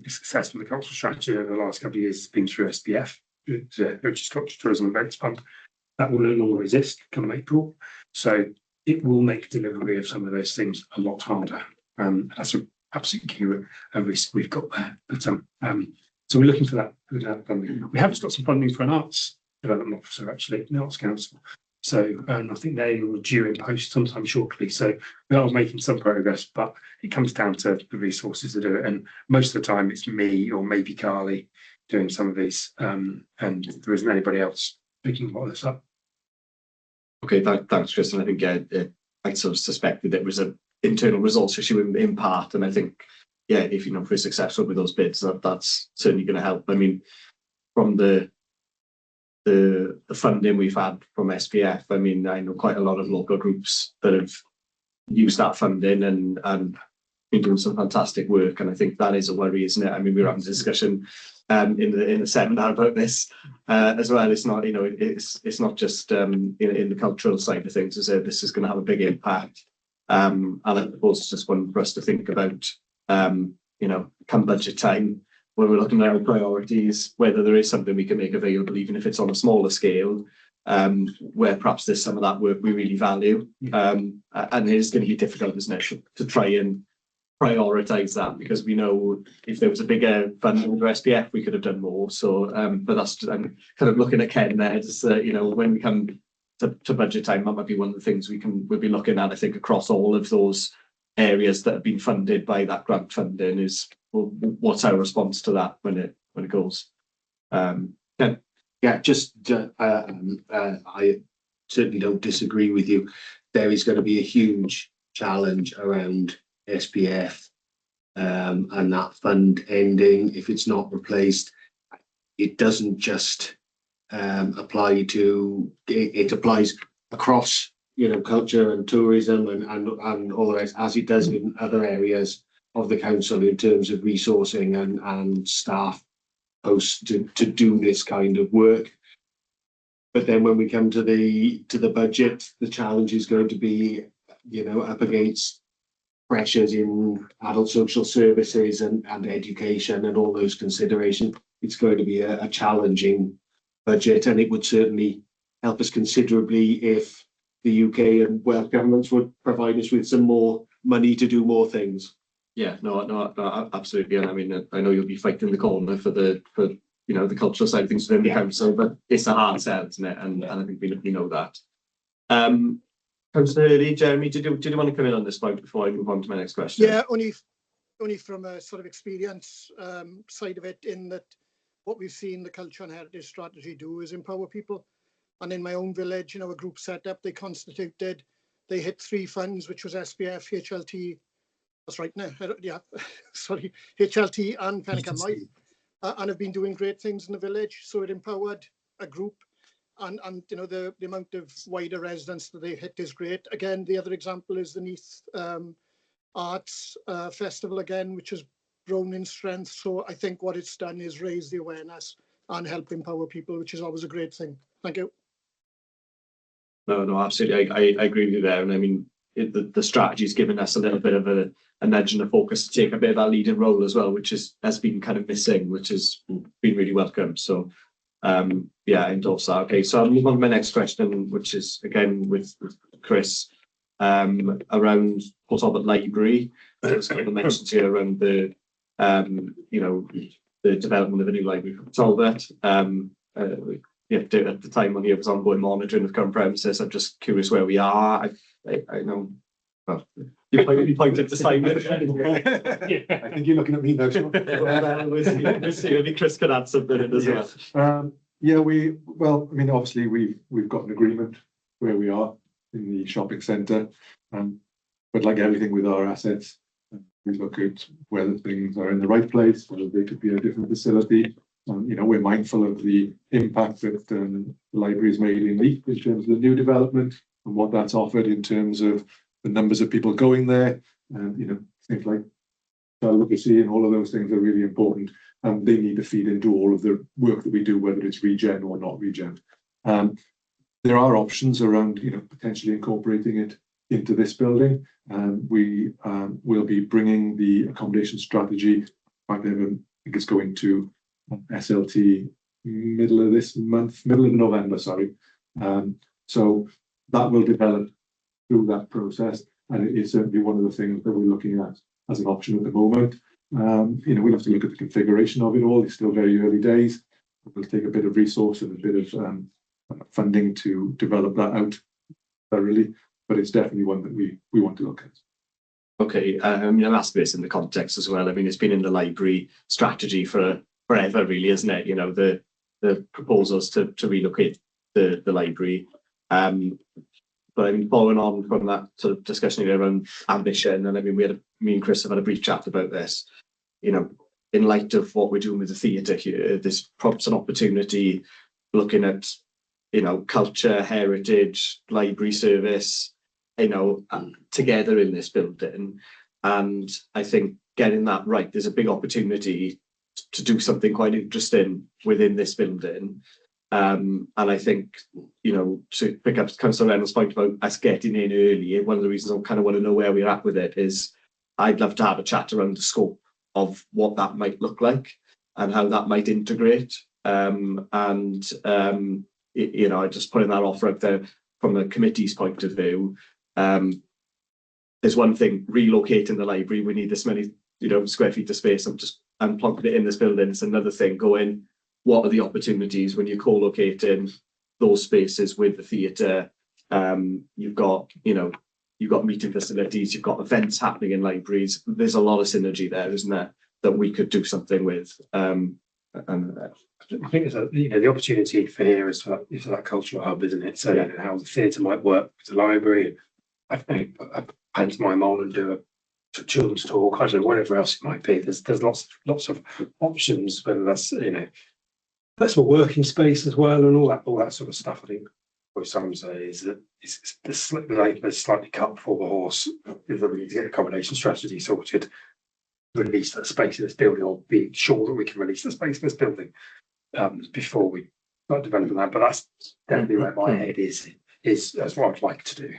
Speaker 5: success of the cultural strategy over the last couple of years has been through SPF, which is Cultural Tourism Events Fund. That will no longer exist come April. So it will make delivery of some of those things a lot harder. That's an absolute key risk we've got there. But so we're looking for that funding. We have just got some funding for an arts development officer, actually, in the Arts Council. So I think they will due in post sometime shortly. So we are making some progress, but it comes down to the resources to do it. And most of the time it's me or maybe Carly doing some of these, and there isn't anybody else picking all this up.
Speaker 1: Okay, thanks, Chris. And I think I sort of suspected it was an internal results issue in part, and I think, if we're successful with those bids, that's certainly going to help. I mean, from the funding we've had from SPF, I mean, I know quite a lot of local groups that have used that funding and been doing some fantastic work, and I think that is a worry, isn't it? I mean, we were having a discussion in the seminar about this as well. It's not, it's not just in the cultural side of things. As I said, this is going to have a big impact, and I suppose it's just one for us to think about. Come budget time, when we're looking at our priorities, whether there is something we can make available, even if it's on a smaller scale, where perhaps there's some of that work we really value. And it is going to be difficult, isn't it, to try and prioritise that, because we know if there was a bigger fund under SPF, we could have done more. So, but that's, I'm kind of looking at Ken there, just, when we come to budget time, that might be one of the things we'll be looking at, I think, across all of those areas that have been funded by that grant funding, is, well, what's our response to that when when it goes.
Speaker 7: Yeah, just I certainly don't disagree with you. There is going to be a huge challenge around SPF and that fund ending if it's not replaced. It doesn't just apply to, it applies across, you know, culture and tourism and all the rest, as it does in other areas of the council in terms of resourcing and staff posts to do this kind of work. But then when we come to the budget, the challenge is going to be, you know, up against pressures in adult social services and education and all those considerations. It's going to be a challenging budget, and it would certainly help us considerably if the UK and Welsh governments would provide us with some more money to do more things.
Speaker 1: Yeah, no, absolutely. And I mean, I know you'll be fighting the corner for you know, the cultural side of things within the council, but it's a hard sell, isn't it? And I think we know that. Councillor Hurley, Jeremy, did you want to come in on this point before I move on to my next question?
Speaker 11: Yeah, only from a sort of experience side of it, in that what we've seen the culture and heritage strategy do is empower people. And in my own village, you know, a group set up, they constituted, they hit 3 funds, which was SPF, HLT, that's right now, yeah, sorry, HLT and Penicamai, and have been doing great things in the village. So it empowered a group, and you know, the amount of wider residents that they hit is great. Again, the other example is the Neath Arts Festival again, which has grown in strength. So I think what it's done is raise the awareness and help empower people, which is always a great thing. Thank you.
Speaker 1: No, absolutely. I agree with you there. And I mean, the strategy's given us a little bit of a nudge and a focus to take a bit of that leading role as well, which has been kind of missing, which has been really welcome. So yeah, I endorse that. Okay, so I'll move on to my next question, which is again with Chris around Port Talbot Library. There's a couple of mentions here around the you know, the development of a new library for Talbot. Yeah, at the time when he was ongoing monitoring of current premises, I'm just curious where we are. I know. Well, you pointed to Simon.
Speaker 6: I think you're looking at me now, Sean.
Speaker 1: We'll see. Maybe Chris could add something in as well.
Speaker 6: Yeah, well, I mean, obviously we've got an agreement where we are in the shopping centre, but like everything with our assets, we look at whether things are in the right place, whether they could be a different facility. You know, we're mindful of the impact that the library has made in Neath in terms of the new development and what that's offered in terms of the numbers of people going there, and you know, things like advocacy and all of those things are really important, and they need to feed into all of the work that we do, whether it's regen or not regen. There are options around, you know, potentially incorporating it into this building, and we will be bringing the accommodation strategy. I think it's going to SLT middle of this month, middle of November, sorry. So that will develop through that process, and it is certainly one of the things that we're looking at as an option at the moment. You know, we'll have to look at the configuration of it all. It's still very early days. We'll take a bit of resource and a bit of funding to develop that out thoroughly, but it's definitely one that we want to look at.
Speaker 1: Okay, I mean, I'm asking this in the context as well. I mean, it's been in the library strategy for forever, really, isn't it? You know, the proposals to relocate the library. But I mean, following on from that sort of discussion around ambition, and I mean, me and Chris have had a brief chat about this. You know, in light of what we're doing with the theatre here, this prompts an opportunity looking at, you know, culture, heritage, library service, you know, together in this building. And I think getting that right, there's a big opportunity to do something quite interesting within this building. And I think, you know, to pick up Councillor Reynolds' point about us getting in early, one of the reasons I kind of want to know where we're at with it is I'd love to have a chat around the scope of what that might look like and how that might integrate. You know, I just putting that offer out there from the committee's point of view. There's one thing, relocating the library, we need this many, you know, square feet of space. I'm plonking it in this building. It's another thing, going, what are the opportunities when you're co-locating those spaces with the theatre? You've got, you know, you've got meeting facilities, you've got events happening in libraries. There's a lot of synergy there, isn't there, that we could do something with.
Speaker 5: I think there's the opportunity for here is for that cultural hub, isn't it? So how the theatre might work with the library, I think a pantomime on and do a children's talk, I don't know, whatever else it might be. There's lots of options, whether that's flexible working space as well and all that sort of stuff. I think what some say is that it's the slightly cut before the horse is that we need to get accommodation strategy sorted, release that space in this building, or be sure that we can release the space in this building before we start developing that. But that's definitely where my head is that's what I'd like to do.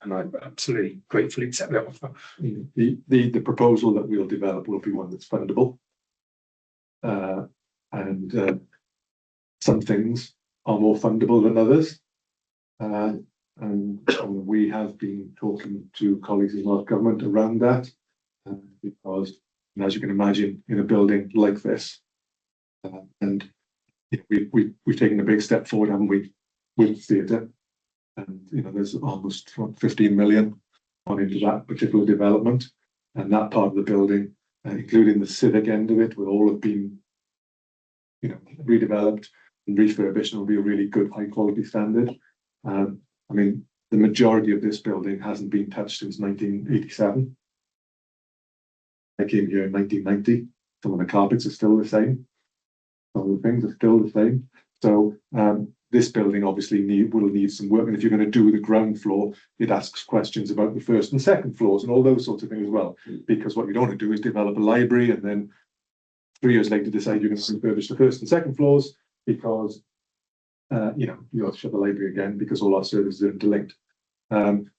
Speaker 5: And I absolutely gratefully accept that offer.
Speaker 6: The proposal that we'll develop will be one that's fundable. And some things are more fundable than others. And we have been talking to colleagues in our government around that, because, as you can imagine, in a building like this, and we've taken a big step forward, haven't we, with theatre? And there's almost 15 million on into that particular development, and that part of the building, including the civic end of it, will all have been, redeveloped and refurbished, and will be a really good, high quality standard. I mean, the majority of this building hasn't been touched since 1987. I came here in 1990. Some of the carpets are still the same. Some of the things are still the same. So this building obviously will need some work. And if you're going to do the ground floor, it asks questions about the first and second floors and all those sorts of things as well. Because what you don't want to do is develop a library and then 3 years later decide you're going to refurbish the first and second floors because you have to shut the library again because all our services are interlinked.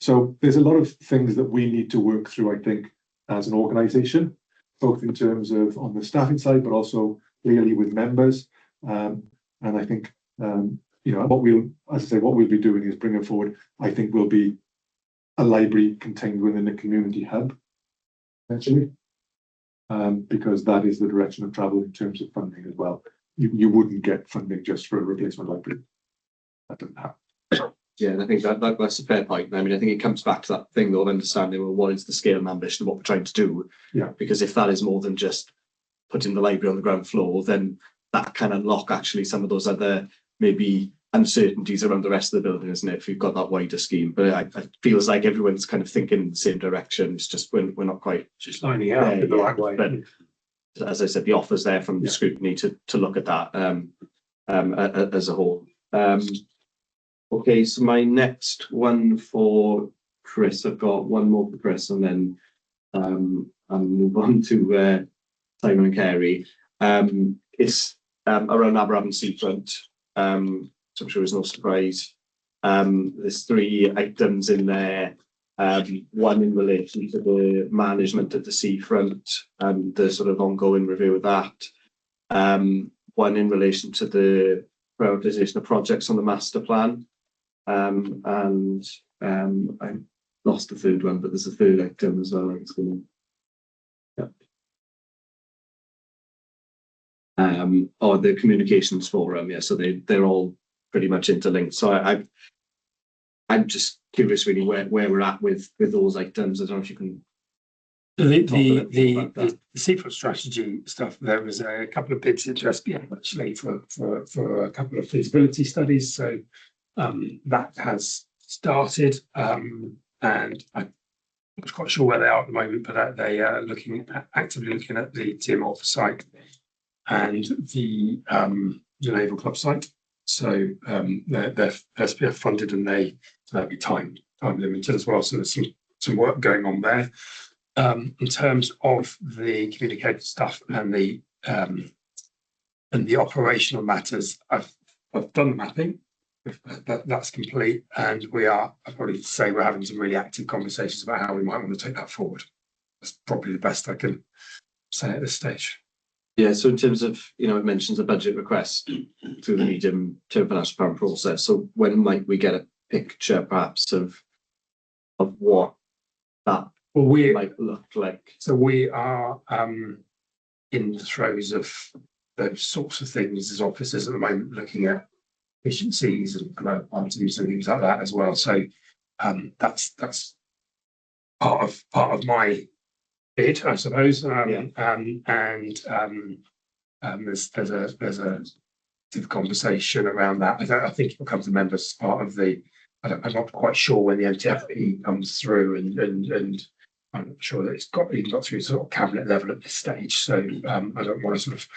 Speaker 6: So there's a lot of things that we need to work through, I think, as an organisation, both in terms of on the staffing side, but also clearly with members. And I think what we'll be doing is bringing forward, I think, will be a library contained within a community hub, essentially, because that is the direction of travel in terms of funding as well. You wouldn't get funding just for a replacement library. That doesn't happen.
Speaker 1: Yeah, and I think that's a fair point. I mean, I think it comes back to that thing though, of understanding, well, what is the scale and ambition of what we're trying to do?
Speaker 6: Yeah.
Speaker 1: Because if that is more than just putting the library on the ground floor, then that can unlock actually some of those other maybe uncertainties around the rest of the building, isn't it? If you've got that wider scheme, but it feels like everyone's kind of thinking in the same direction. It's just we're not quite
Speaker 5: just lining out in the right way.
Speaker 1: But as I said, the offer's there from the scrutiny to look at that as a whole. Okay, so my next one for Chris, I've got one more for Chris, and then I'll move on to Simon and Kerry. It's around Aberafon Seafront, so I'm sure there's no surprise. There's 3 items in there. One in relation to the management of the seafront and the sort of ongoing review of that. One in relation to the prioritisation of projects on the master plan. And I lost the third one, but there's a third item as well. Or the communications forum, yeah. So they're all pretty much interlinked. So I'm just curious, really, where we're at with those items. I don't know if you can.
Speaker 5: The seafront strategy stuff. There was a couple of bids just actually for a couple of feasibility studies. So that has started, and I'm not quite sure where they are at the moment, but they are actively looking at the Timor site and the Naval Club site. So they're SPF funded, and they'll be time limited as well. So there's some work going on there. In terms of the communicated stuff and the operational matters, I've done the mapping. That's complete, and I'd probably say we're having some really active conversations about how we might want to take that forward. That's probably the best I can say at this stage.
Speaker 1: Yeah, so in terms of, it mentions a budget request through the medium-term financial plan process. So when might we get a picture, perhaps, of what that might look like?
Speaker 5: So we are in the throes of those sorts of things as officers at the moment, looking at efficiencies and items and things like that as well. So that's part of my bid, I suppose. there's a conversation around that. I think it will come to members as part of the. I'm not quite sure when the MTFP comes through, and I'm not sure that it's even got through sort of cabinet level at this stage. So I don't want to sort of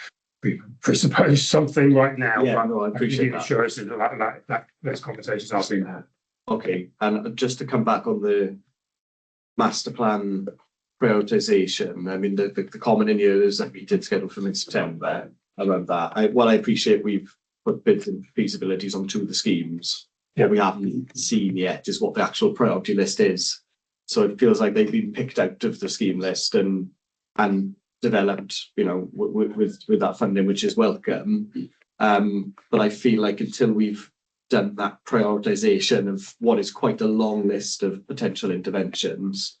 Speaker 5: presuppose something right now.
Speaker 1: Yeah, no, I appreciate that.
Speaker 5: Assurances that those conversations are being had.
Speaker 1: Okay, and just to come back on the master plan prioritisation, I mean, the comment in here is that we did schedule for mid-September around that. I appreciate we've put bids and feasibilities on two of the schemes. What we haven't seen yet is what the actual priority list is. So it feels like they've been picked out of the scheme list and developed, you know, with that funding, which is welcome. But I feel like until we've done that prioritisation of what is quite a long list of potential interventions,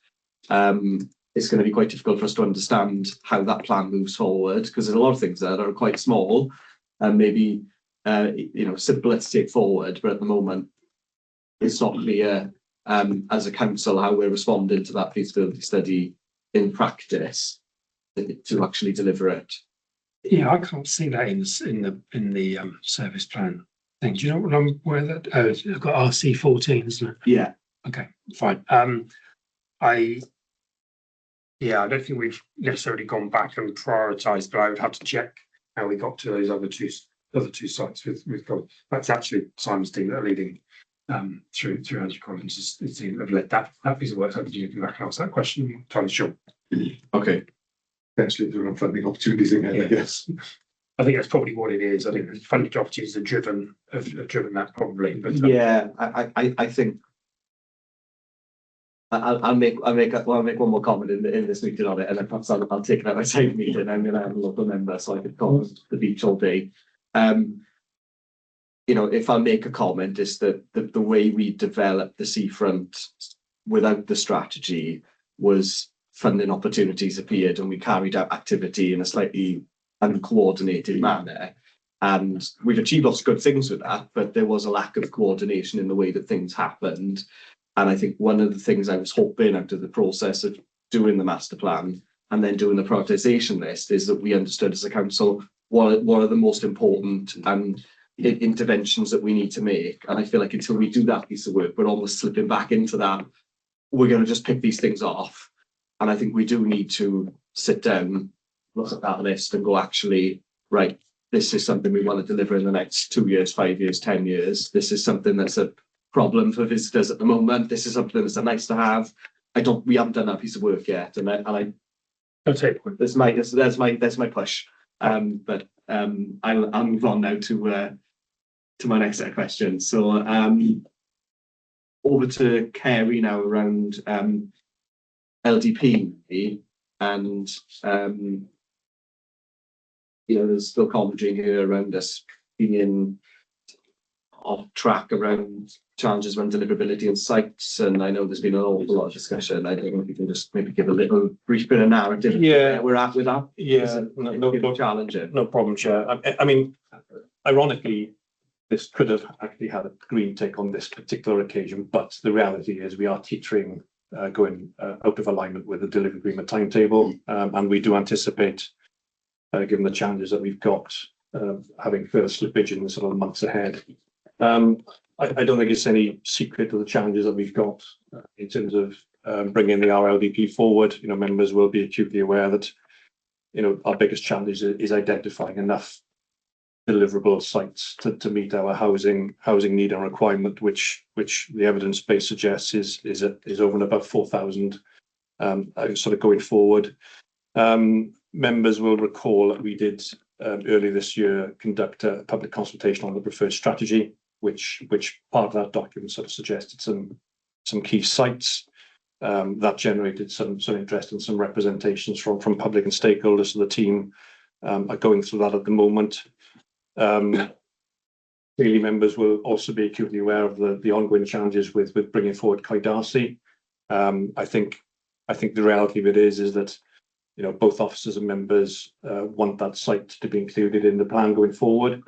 Speaker 1: it's going to be quite difficult for us to understand how that plan moves forward, because there's a lot of things there that are quite small and maybe you know, simple to take forward, but at the moment it's not clear as a council how we're responding to that feasibility study in practice to actually deliver it.
Speaker 5: Yeah, I can't see that in the service plan thing. Do you know what where that? Oh, it's got RC14, isn't it?
Speaker 1: Yeah.
Speaker 5: Okay, fine. Yeah, I don't think we've necessarily gone back and prioritised, but I would have to check how we got to those other two sites with God. That's actually Simon's team that are leading through Andrew Collins' team have led that piece of work. So you can answer that question. I'm entirely sure.
Speaker 1: Okay.
Speaker 6: Potentially there are funding opportunities again, I guess.
Speaker 5: I think that's probably what it is. I think the funding opportunities have driven that probably. But
Speaker 1: yeah, I think I'll make one more comment in this meeting on it, and then perhaps I'll take it out my side meeting. I'm going to have a local member, so I could comment the beach all day. You know, if I make a comment, is that the way we developed the seafront without the strategy was funding opportunities appeared, and we carried out activity in a slightly uncoordinated manner. And we've achieved lots of good things with that, but there was a lack of coordination in the way that things happened. And I think one of the things I was hoping out of the process of doing the master plan and then doing the prioritisation list is that we understood as a council what are the most important interventions that we need to make. And I feel like until we do that piece of work, we're almost slipping back into that. We're going to just pick these things off. And I think we do need to sit down, look at that list and go, actually, right, this is something we want to deliver in the next 2 years, 5 years, 10 years. This is something that's a problem for visitors at the moment. This is something that's a nice to have. We haven't done that piece of work yet. And that's my push. But I'll move on now to my next set of questions. So over to Kerry now around LDP, and you know, there's still commentary here around us being off track around challenges around deliverability and sites, and I know there's been an awful lot of discussion. I don't know if you can just maybe give a little brief bit of narrative of where we're at with that.
Speaker 14: Yeah, no
Speaker 1: challenging.
Speaker 14: No problem, Chair. I mean, ironically, this could have actually had a green take on this particular occasion, but the reality is we are teetering, going out of alignment with the delivery agreement timetable, and we do anticipate, given the challenges that we've got, having further slippage in the sort of months ahead. I don't think it's any secret of the challenges that we've got in terms of bringing the RLDP forward. You know, members will be acutely aware that, you know, our biggest challenge is identifying enough deliverable sites to meet our housing need and requirement, which the evidence base suggests is over and above 4,000 sort of going forward. Members will recall that we did early this year conduct a public consultation on the preferred strategy, which part of that document sort of suggested some key sites that generated some interest and some representations from public and stakeholders. So the team are going through that at the moment. Clearly, members will also be acutely aware of the ongoing challenges with bringing forward Coed-Darcy. I think the reality of it is that, you know, both officers and members want that site to be included in the plan going forward.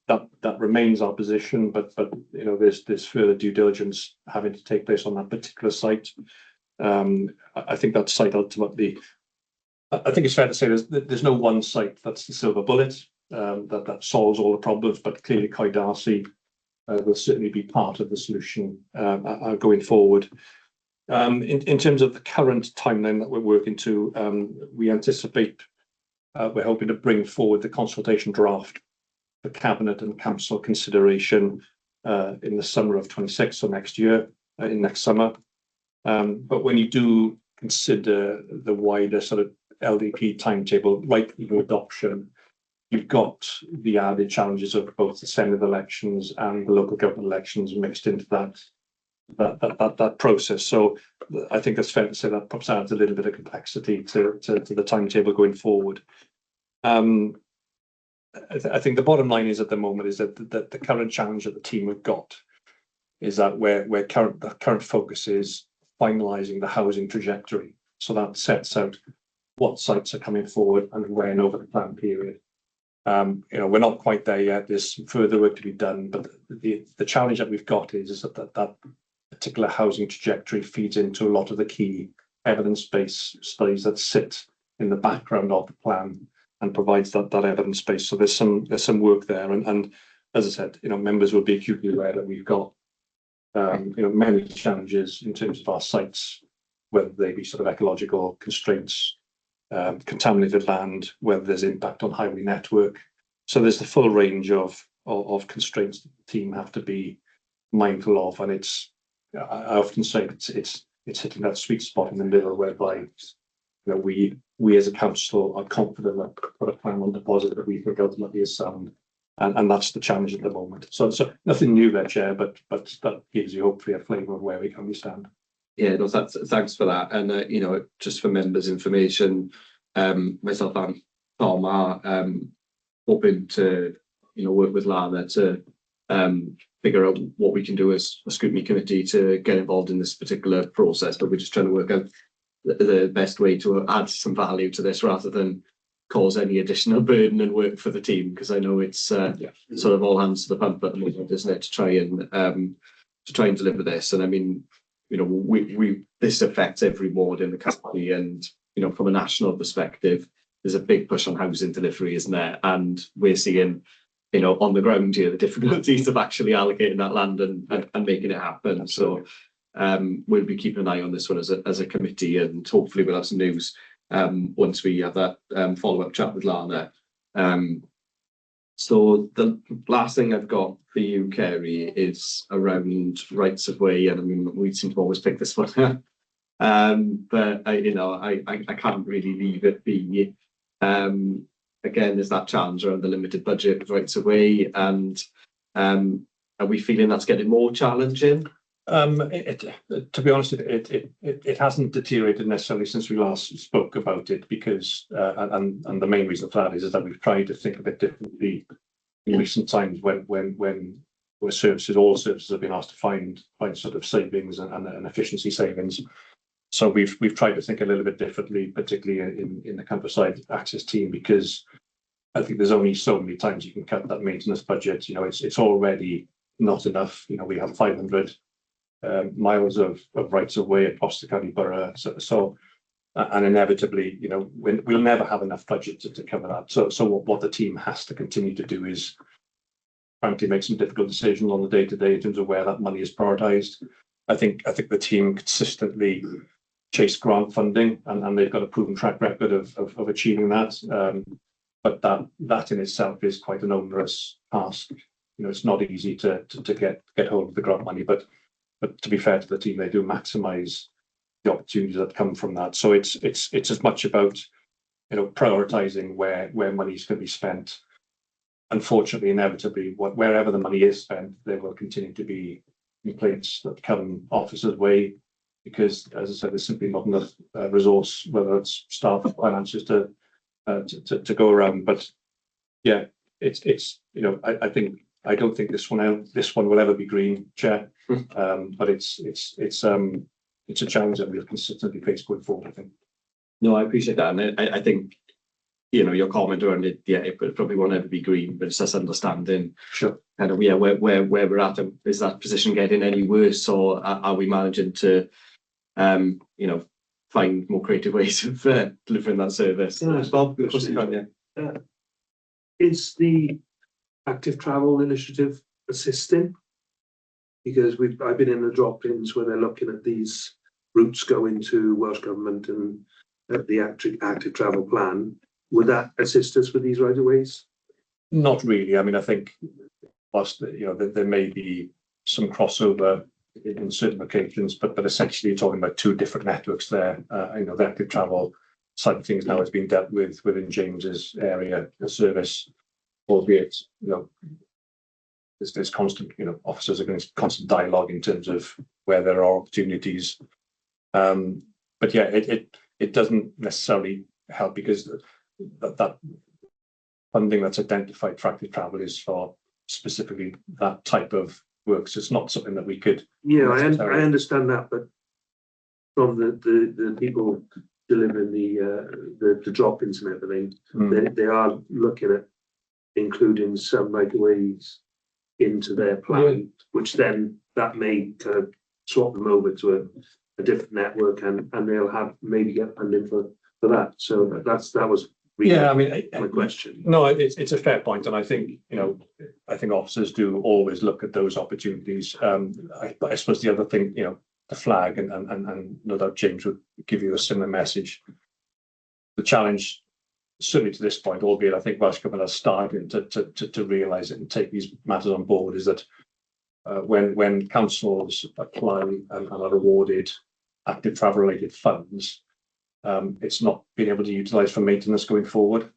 Speaker 14: That remains our position, but you know, there's further due diligence having to take place on that particular site. I think that site ultimately I think it's fair to say there's no one site that's the silver bullet that solves all the problems, but clearly Coed Darcy will certainly be part of the solution going forward. In terms of the current timeline that we're working to, we anticipate we're hoping to bring forward the consultation draft for Cabinet and Council consideration in the summer of 26, so next year, in next summer. But when you do consider the wider sort of LDP timetable, like the adoption, you've got the added challenges of both the Senate elections and the local government elections mixed into that process. So I think it's fair to say that perhaps adds a little bit of complexity to the timetable going forward. I think the bottom line is at the moment is that the current challenge that the team have got is that the current focus is finalising the housing trajectory. So that sets out what sites are coming forward and when over the plan period. We're not quite there yet. There's some further work to be done, but the challenge that we've got is that particular housing trajectory feeds into a lot of the key evidence-based studies that sit in the background of the plan and provides that evidence base. So there's some work there, and as I said, members will be acutely aware that we've got many challenges in terms of our sites, whether they be sort of ecological constraints, contaminated land, whether there's impact on highway network. So there's the full range of constraints that the team have to be mindful of, and I often say it's hitting that sweet spot in the middle whereby we as a council are confident that put a plan on deposit that we think ultimately is sound, and that's the challenge at the moment. So nothing new there, Chair, but that gives you hopefully a flavour of where we currently stand.
Speaker 1: Yeah, no, thanks for that. And just for members' information, myself and Tom are hoping to work with Lana to figure out what we can do as a scrutiny committee to get involved in this particular process. But we're just trying to work out the best way to add some value to this rather than cause any additional burden and work for the team, because I know it's sort of all hands to the pump at the moment, isn't it, to try and deliver this. And I mean, this affects every ward in the country, and from a national perspective, there's a big push on housing delivery, isn't there? And we're seeing on the ground here the difficulties of actually allocating that land and making it happen. Absolutely. So we'll be keeping an eye on this one as a committee, and hopefully we'll have some news once we have that follow-up chat with Lana. So the last thing I've got for you, Kerry, is around rights of way, and I mean we seem to always pick this one up, but I can't really leave it be. Again, there's that challenge around the limited budget of rights of way, and are we feeling that's getting more challenging?
Speaker 14: To be honest, it hasn't deteriorated necessarily since we last spoke about it, because and the main reason for that is that we've tried to think a bit differently in recent times when all services have been asked to find sort of savings and efficiency savings. So we've tried to think a little bit differently, particularly in the countryside access team, because I think there's only so many times you can cut that maintenance budget. It's already not enough. We have 500 miles of rights of way across the county borough, so and inevitably we'll never have enough budget to cover that. So what the team has to continue to do is frankly make some difficult decisions on the day-to-day in terms of where that money is prioritised. I think the team consistently chase grant funding, and they've got a proven track record of achieving that, but that in itself is quite an onerous task. It's not easy to get hold of the grant money, but to be fair to the team, they do maximise the opportunities that come from that. So it's as much about prioritising where money is going to be spent. Unfortunately, inevitably, wherever the money is spent, there will continue to be complaints that come officers' way, because, as I said, there's simply not enough resource, whether it's staff or finances, to go around. But yeah, I don't think this one will ever be green, Chair. But it's a challenge that we'll consistently face going forward, I think.
Speaker 1: No, I appreciate that, and I think your comment around it, it probably won't ever be green, but it's just understanding kind of where we're at. Is that position getting any worse, or are we managing to find more creative ways of delivering that service. Bob, of course you can, yeah.
Speaker 8: Is the active travel initiative assisting? Because I've been in the drop-ins where they're looking at these routes going to Welsh Government and the active travel plan. Would that assist us with these right-of-ways?
Speaker 14: Not really. I mean, I think whilst there may be some crossover in certain locations, but essentially you're talking about two different networks there. The active travel side of things now has been dealt with within James's area of service, albeit there's constant, officers are going to constant dialogue in terms of where there are opportunities. But yeah, it doesn't necessarily help because that funding that's identified for active travel is for specifically that type of work. So it's not something that we could.
Speaker 8: Yeah, I understand that, but from the people delivering the drop-ins and everything, they are looking at including some right-of-ways into their plan, which then that may kind of swap them over to a different network, and they'll have maybe get funding for that. So that was really my question.
Speaker 14: No, it's a fair point, and I think I think officers do always look at those opportunities. I suppose the other thing, the flag, and no doubt James would give you a similar message. The challenge, certainly to this point, albeit I think Welsh Government has started to realise it and take these matters on board, is that when councils apply and are awarded active travel related funds, it's not being able to utilise for maintenance going forward.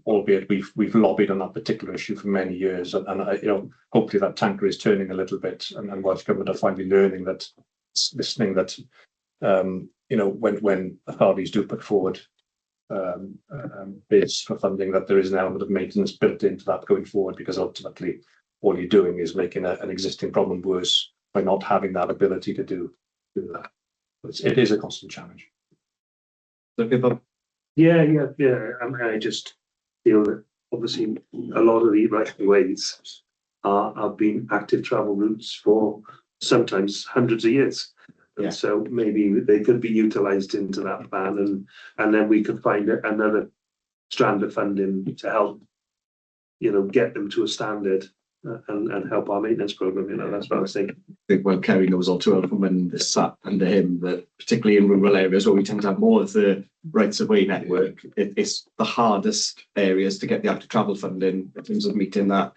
Speaker 14: Albeit we've lobbied on that particular issue for many years, and hopefully that tanker is turning a little bit, and Welsh Government are finally learning that this thing that when authorities do put forward bids for funding, that there is an element of maintenance built into that going forward, because ultimately all you're doing is making an existing problem worse by not having that ability to do that. It is a constant challenge.
Speaker 8: Yeah. I just feel that obviously a lot of the right-of-ways have been active travel routes for sometimes hundreds of years. And so maybe they could be utilised into that plan, and then we could find another strand of funding to help, get them to a standard and help our maintenance programme. That's what I was thinking.
Speaker 1: I think, Kerry knows all too well from when this sat under him, that particularly in rural areas where we tend to have more of the rights of way network, it's the hardest areas to get the active travel funding in terms of meeting that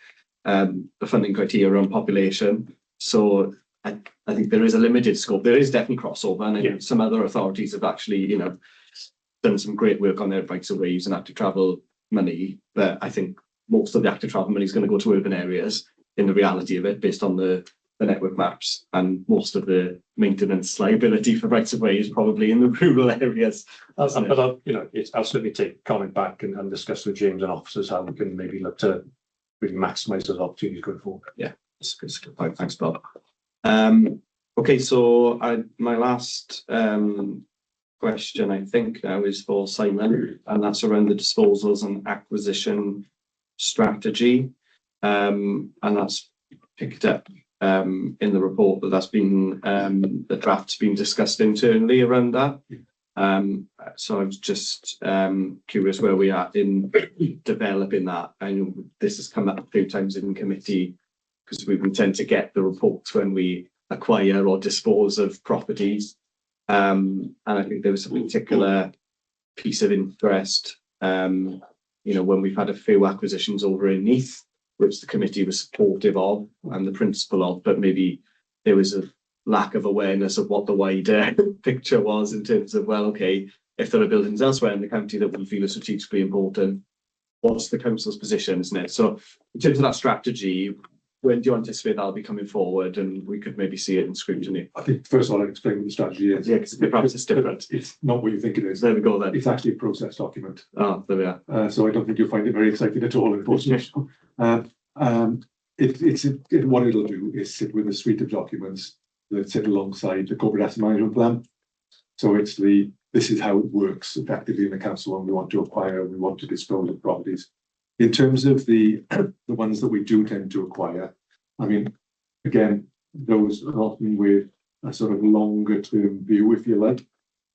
Speaker 1: the funding criteria around population. So I think there is a limited scope. There is definitely crossover, and I think some other authorities have actually, done some great work on their rights of way using active travel money. But I think most of the active travel money is going to go to urban areas in the reality of it, based on the network maps, and most of the maintenance liability for rights of way is probably in the rural areas.
Speaker 14: But I'll certainly take comment back and discuss with James and officers how we can maybe look to really maximise those opportunities going forward.
Speaker 1: Yeah, that's a good point. Thanks, Bob. Okay, so my last question, I think, now is for Simon, and that's around the disposals and acquisition strategy, and that's picked up in the report that's been the draft's been discussed internally around that. So I was just curious where we are in developing that. I know this has come up a few times in committee, because we tend to get the reports when we acquire or dispose of properties. And I think there was a particular piece of interest, when we've had a few acquisitions over in Neath, which the committee was supportive of and the principle of, but maybe there was a lack of awareness of what the wider picture was in terms of, if there are buildings elsewhere in the county that we feel are strategically important, what's the council's position, isn't it? So in terms of that strategy, when do you anticipate that'll be coming forward, and we could maybe see it in scrutiny?
Speaker 6: I think first of all, I'll explain what the strategy is.
Speaker 1: Yeah, because perhaps it's different.
Speaker 6: It's not what you think it is.
Speaker 1: There we go then.
Speaker 6: It's actually a process document.
Speaker 1: Oh, there we are.
Speaker 6: So I don't think you'll find it very exciting at all, unfortunately. What it'll do is sit with a suite of documents that sit alongside the corporate asset management plan. So this is how it works effectively in the council when we want to acquire, we want to dispose of properties. In terms of the ones that we do tend to acquire, I mean, again, those are often with a sort of longer term view, if you like.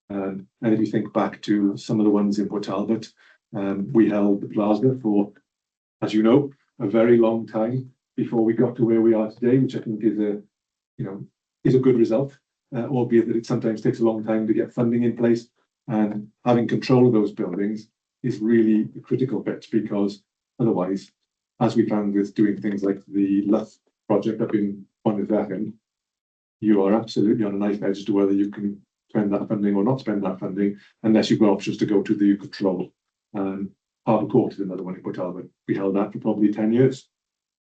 Speaker 6: And if you think back to some of the ones in Port Talbot, we held the plaza for, as you know, a very long time before we got to where we are today, which I think is a good result, albeit that it sometimes takes a long time to get funding in place. And having control of those buildings is really a critical bit, because otherwise, as we found with doing things like the Neath project up in Neath, you are absolutely on a knife edge as to whether you can spend that funding or not spend that funding, unless you've got options to go to the control. Harbour Court is another one in Port Talbot. We held that for probably 10 years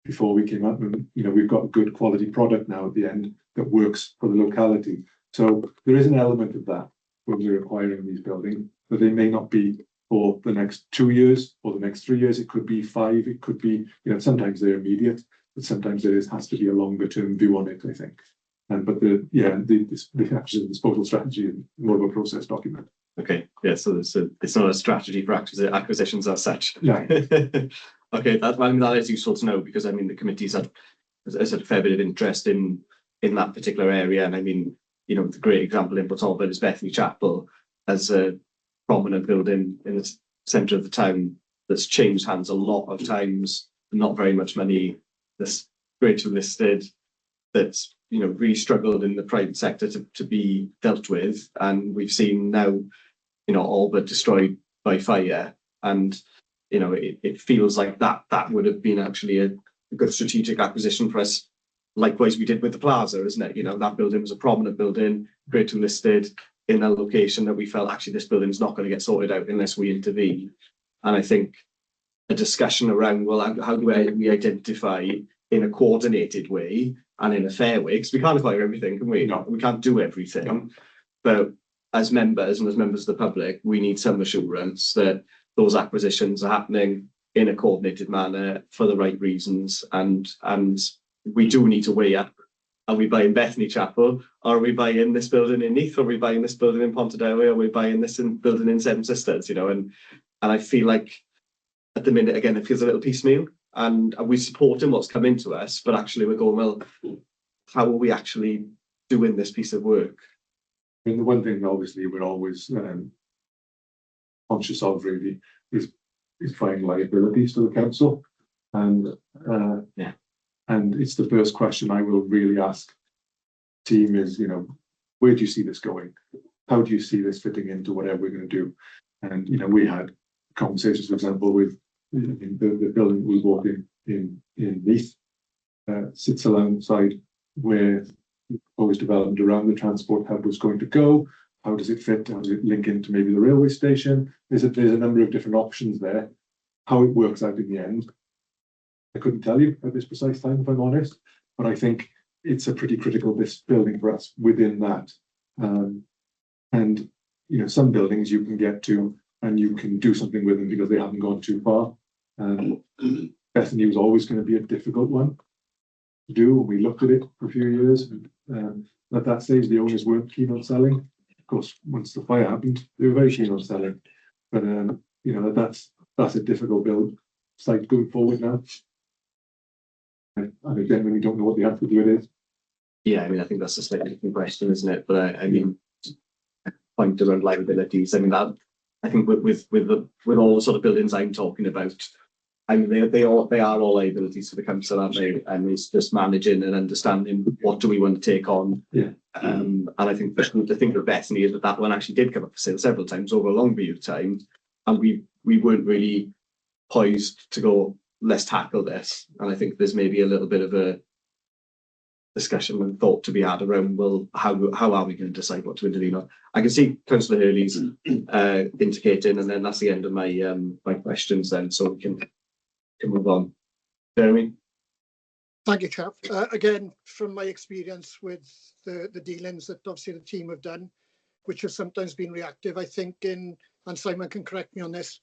Speaker 6: before we came up, and we've got a good quality product now at the end that works for the locality. So there is an element of that when we're acquiring these buildings, but they may not be for the next 2 years or the next 3 years. It could be 5. It could be, sometimes they're immediate, but sometimes there has to be a longer term view on it, I think. But the actual disposal strategy is more of a process document.
Speaker 1: Okay, yeah, so it's not a strategy for acquisitions as such.
Speaker 6: Yeah.
Speaker 1: Okay, that is useful to know, because the committee's had a fair bit of interest in that particular area, and the great example in Port Talbot is Bethany Chapel, as a prominent building in the centre of the town that's changed hands a lot of times, not very much money, that's great to listed, that's really struggled in the private sector to be dealt with, and we've seen now all but destroyed by fire, and it feels like that would have been actually a good strategic acquisition for us. Likewise we did with the plaza, isn't it? That building was a prominent building, great to listed in a location that we felt actually this building is not going to get sorted out unless we intervene. And I think a discussion around, well, how do we identify in a coordinated way and in a fair way, because we can't acquire everything, can we? No, we can't do everything. No. But as members and as members of the public, we need some assurance that those acquisitions are happening in a coordinated manner for the right reasons, and we do need to weigh up: are we buying Bethany Chapel? Are we buying this building in Neath? Are we buying this building in Pontardawe? Are we buying this building in Seven Sisters? And I feel like at the minute, again, it feels a little piecemeal, and we're supporting what's coming to us, but actually we're going, well, how are we actually doing this piece of work?
Speaker 6: The one thing, obviously, we're always conscious of really is finding liabilities to the council, and it's the first question I will really ask team is, where do you see this going? How do you see this fitting into whatever we're going to do? And we had conversations, for example, with the building we bought in Neath, sits alongside where the proposed development around the transport hub was going to go. How does it fit? How does it link into maybe the railway station? There's a number of different options there. How it works out in the end, I couldn't tell you at this precise time, if I'm honest, but I think it's a pretty critical building for us within that. And some buildings you can get to and you can do something with them because they haven't gone too far. Bethany was always going to be a difficult one to do. We looked at it for a few years. At that stage, the owners weren't keen on selling. Of course, once the fire happened, they were very keen on selling. But that's a difficult build site going forward now. And I genuinely don't know what the answer to it is.
Speaker 1: Yeah, I think that's a slightly different question, isn't it? But point around liabilities. That I think with all the sort of buildings I'm talking about, they are all liabilities for the council, aren't they? And it's just managing and understanding what do we want to take on.
Speaker 6: Yeah.
Speaker 1: And I think the thing with Bethany is that one actually did come up for sale several times over a long period of time, and we weren't really poised to go, let's tackle this. And I think there's maybe a little bit of a discussion and thought to be had around, well, how are we going to decide what to intervene on? I can see Councillor Hurley's indicating, and then that's the end of my my questions then, so we can move on. Jeremy?
Speaker 11: Thank you, Chair. Again, from my experience with the dealings that obviously the team have done, which have sometimes been reactive, I think and Simon can correct me on this,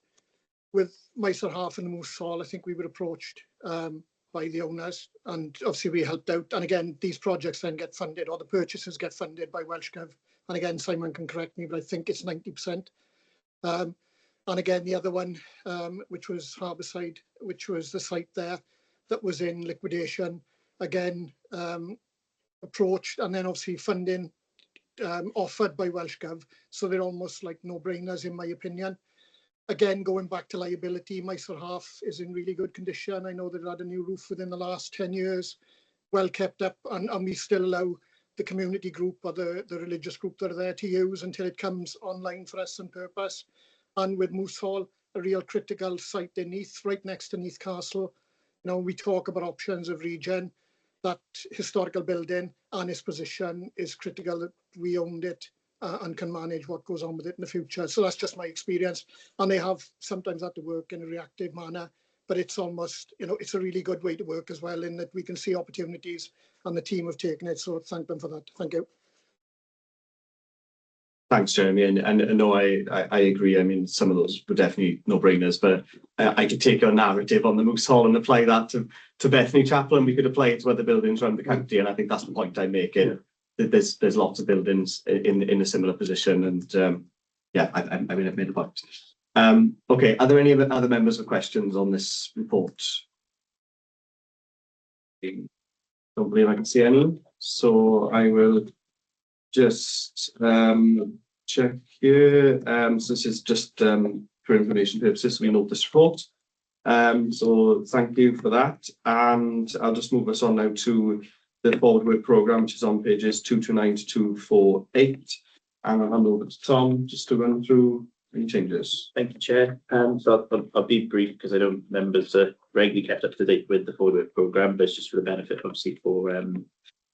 Speaker 11: with Miser Half and the Moose Hall, I think we were approached by the owners, and obviously we helped out. And again, these projects then get funded, or the purchases get funded by Welsh Gov. And again, Simon can correct me, but I think it's 90%. And again, the other one, which was Harbourside, which was the site there that was in liquidation, again, approached, and then obviously funding offered by Welsh Gov, so they're almost like no-brainers in my opinion. Again, going back to liability, Mysore Half is in really good condition. I know they've had a new roof within the last 10 years, well kept up, and we still allow the community group or the religious group that are there to use until it comes online for us and purpose. And with Moose Hall, a real critical site in Neath, right next to Neath Castle. You know, we talk about options of regen. That historical building and its position is critical that we owned it and can manage what goes on with it in the future. So that's just my experience. And they have sometimes had to work in a reactive manner, but it's almost, you know, it's a really good way to work as well, in that we can see opportunities and the team have taken it. So thank them for that. Thank you.
Speaker 1: Thanks, Jeremy. And no, I agree. I mean, some of those were definitely no-brainers, but I could take your narrative on the Moose Hall and apply that to Bethany Chapel, and we could apply it to other buildings around the county. And I think that's the point I'm making. That there's lots of buildings in a similar position, and yeah, I mean, I've made a point. Okay, are there any other members with questions on this report? Don't believe I can see any, so I will just check here. So this is just for information purposes, we note this report. So thank you for that, and I'll just move us on now to the forward work programme, which is on pages 229 to 248, and I'll hand over to Tom just to run through any changes.
Speaker 2: Thank you, Chair. So I'll be brief because I know members are regularly kept up to date with the forward work programme, but it's just for the benefit, obviously, for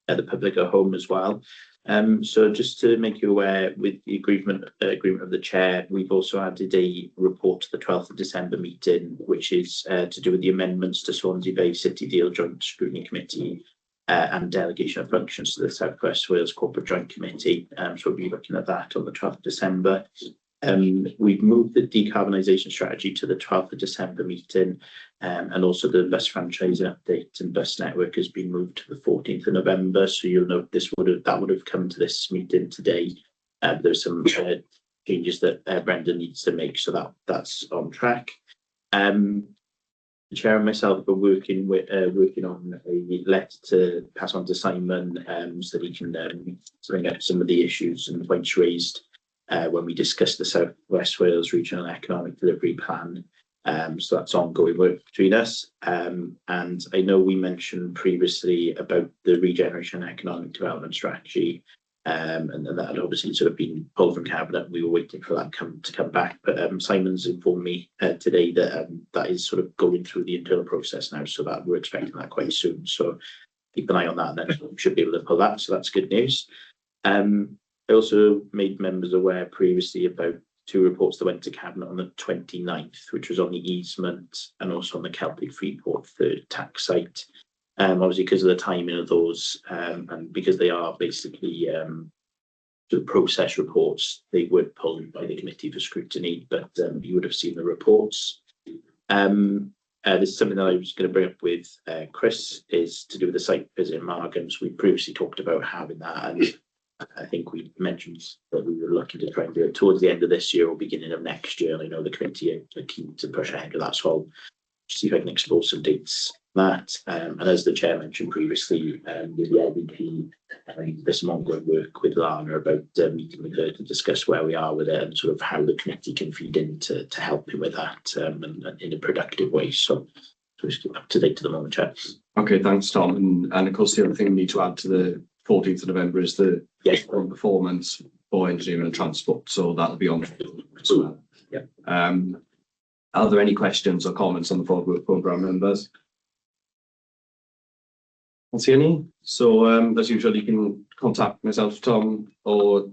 Speaker 2: the public at home as well. So just to make you aware, with the agreement of the Chair, we've also added a report to the 12th of December meeting, which is to do with the amendments to Swansea Bay City Deal Joint Scrutiny Committee and delegation of functions to the South West Wales Corporate Joint Committee. So we'll be looking at that on the 12th of December. We've moved the decarbonisation strategy to the 12th of December meeting, and also the bus franchise update and bus network has been moved to the 14th of November. So you'll note that would have come to this meeting today. There's some changes that Brendan needs to make, so that's on track. The Chair and myself are working on a letter to pass on to Simon, so that he can bring up some of the issues and points raised when we discussed the South West Wales Regional Economic Delivery Plan. So that's ongoing work between us. And I know we mentioned previously about the Regeneration and Economic Development Strategy, and that had obviously sort of been pulled from Cabinet. We were waiting for that to come back, but Simon's informed me today that that is sort of going through the internal process now, so that we're expecting that quite soon. So keep an eye on that, and then we should be able to pull that. So that's good news. I also made members aware previously about two reports that went to Cabinet on the 29th, which was on the easement and also on the Celtic Freeport third tax site. Obviously, because of the timing of those, and because they are basically the process reports, they were pulled by the Committee for Scrutiny, but you would have seen the reports. This is something that I was going to bring up with Chris, is to do with the site visit in Margams. We previously talked about having that, and I think we mentioned that we were looking to try and do it towards the end of this year or beginning of next year. And I know the committee are keen to push ahead with that, so I'll see if I can explore some dates on that. And as the Chair mentioned previously, with the LDP, there's some ongoing work with Lana about meeting with her to discuss where we are with it and sort of how the committee can feed in to help him with that, and in a productive way. So just up to date to the moment, Chair.
Speaker 1: Okay, thanks, Tom. And of course, the other thing we need to add to the 14th of November is the performance for engineering and transport. So that'll be on as well.
Speaker 2: Yeah.
Speaker 1: Are there any questions or comments on the forward work programme, members? I don't see any. So as usual, you can contact myself, Tom, or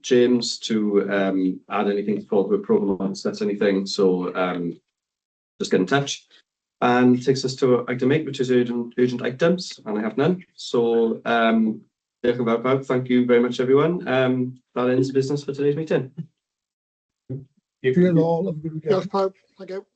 Speaker 1: James to add anything to the forward work programme or discuss anything. So just get in touch. And takes us to item 8, which is urgent items, and I have none. So thank you very much, everyone. That ends the business for today's meeting.
Speaker 13: If you're all, have a good weekend.
Speaker 11: Thank you.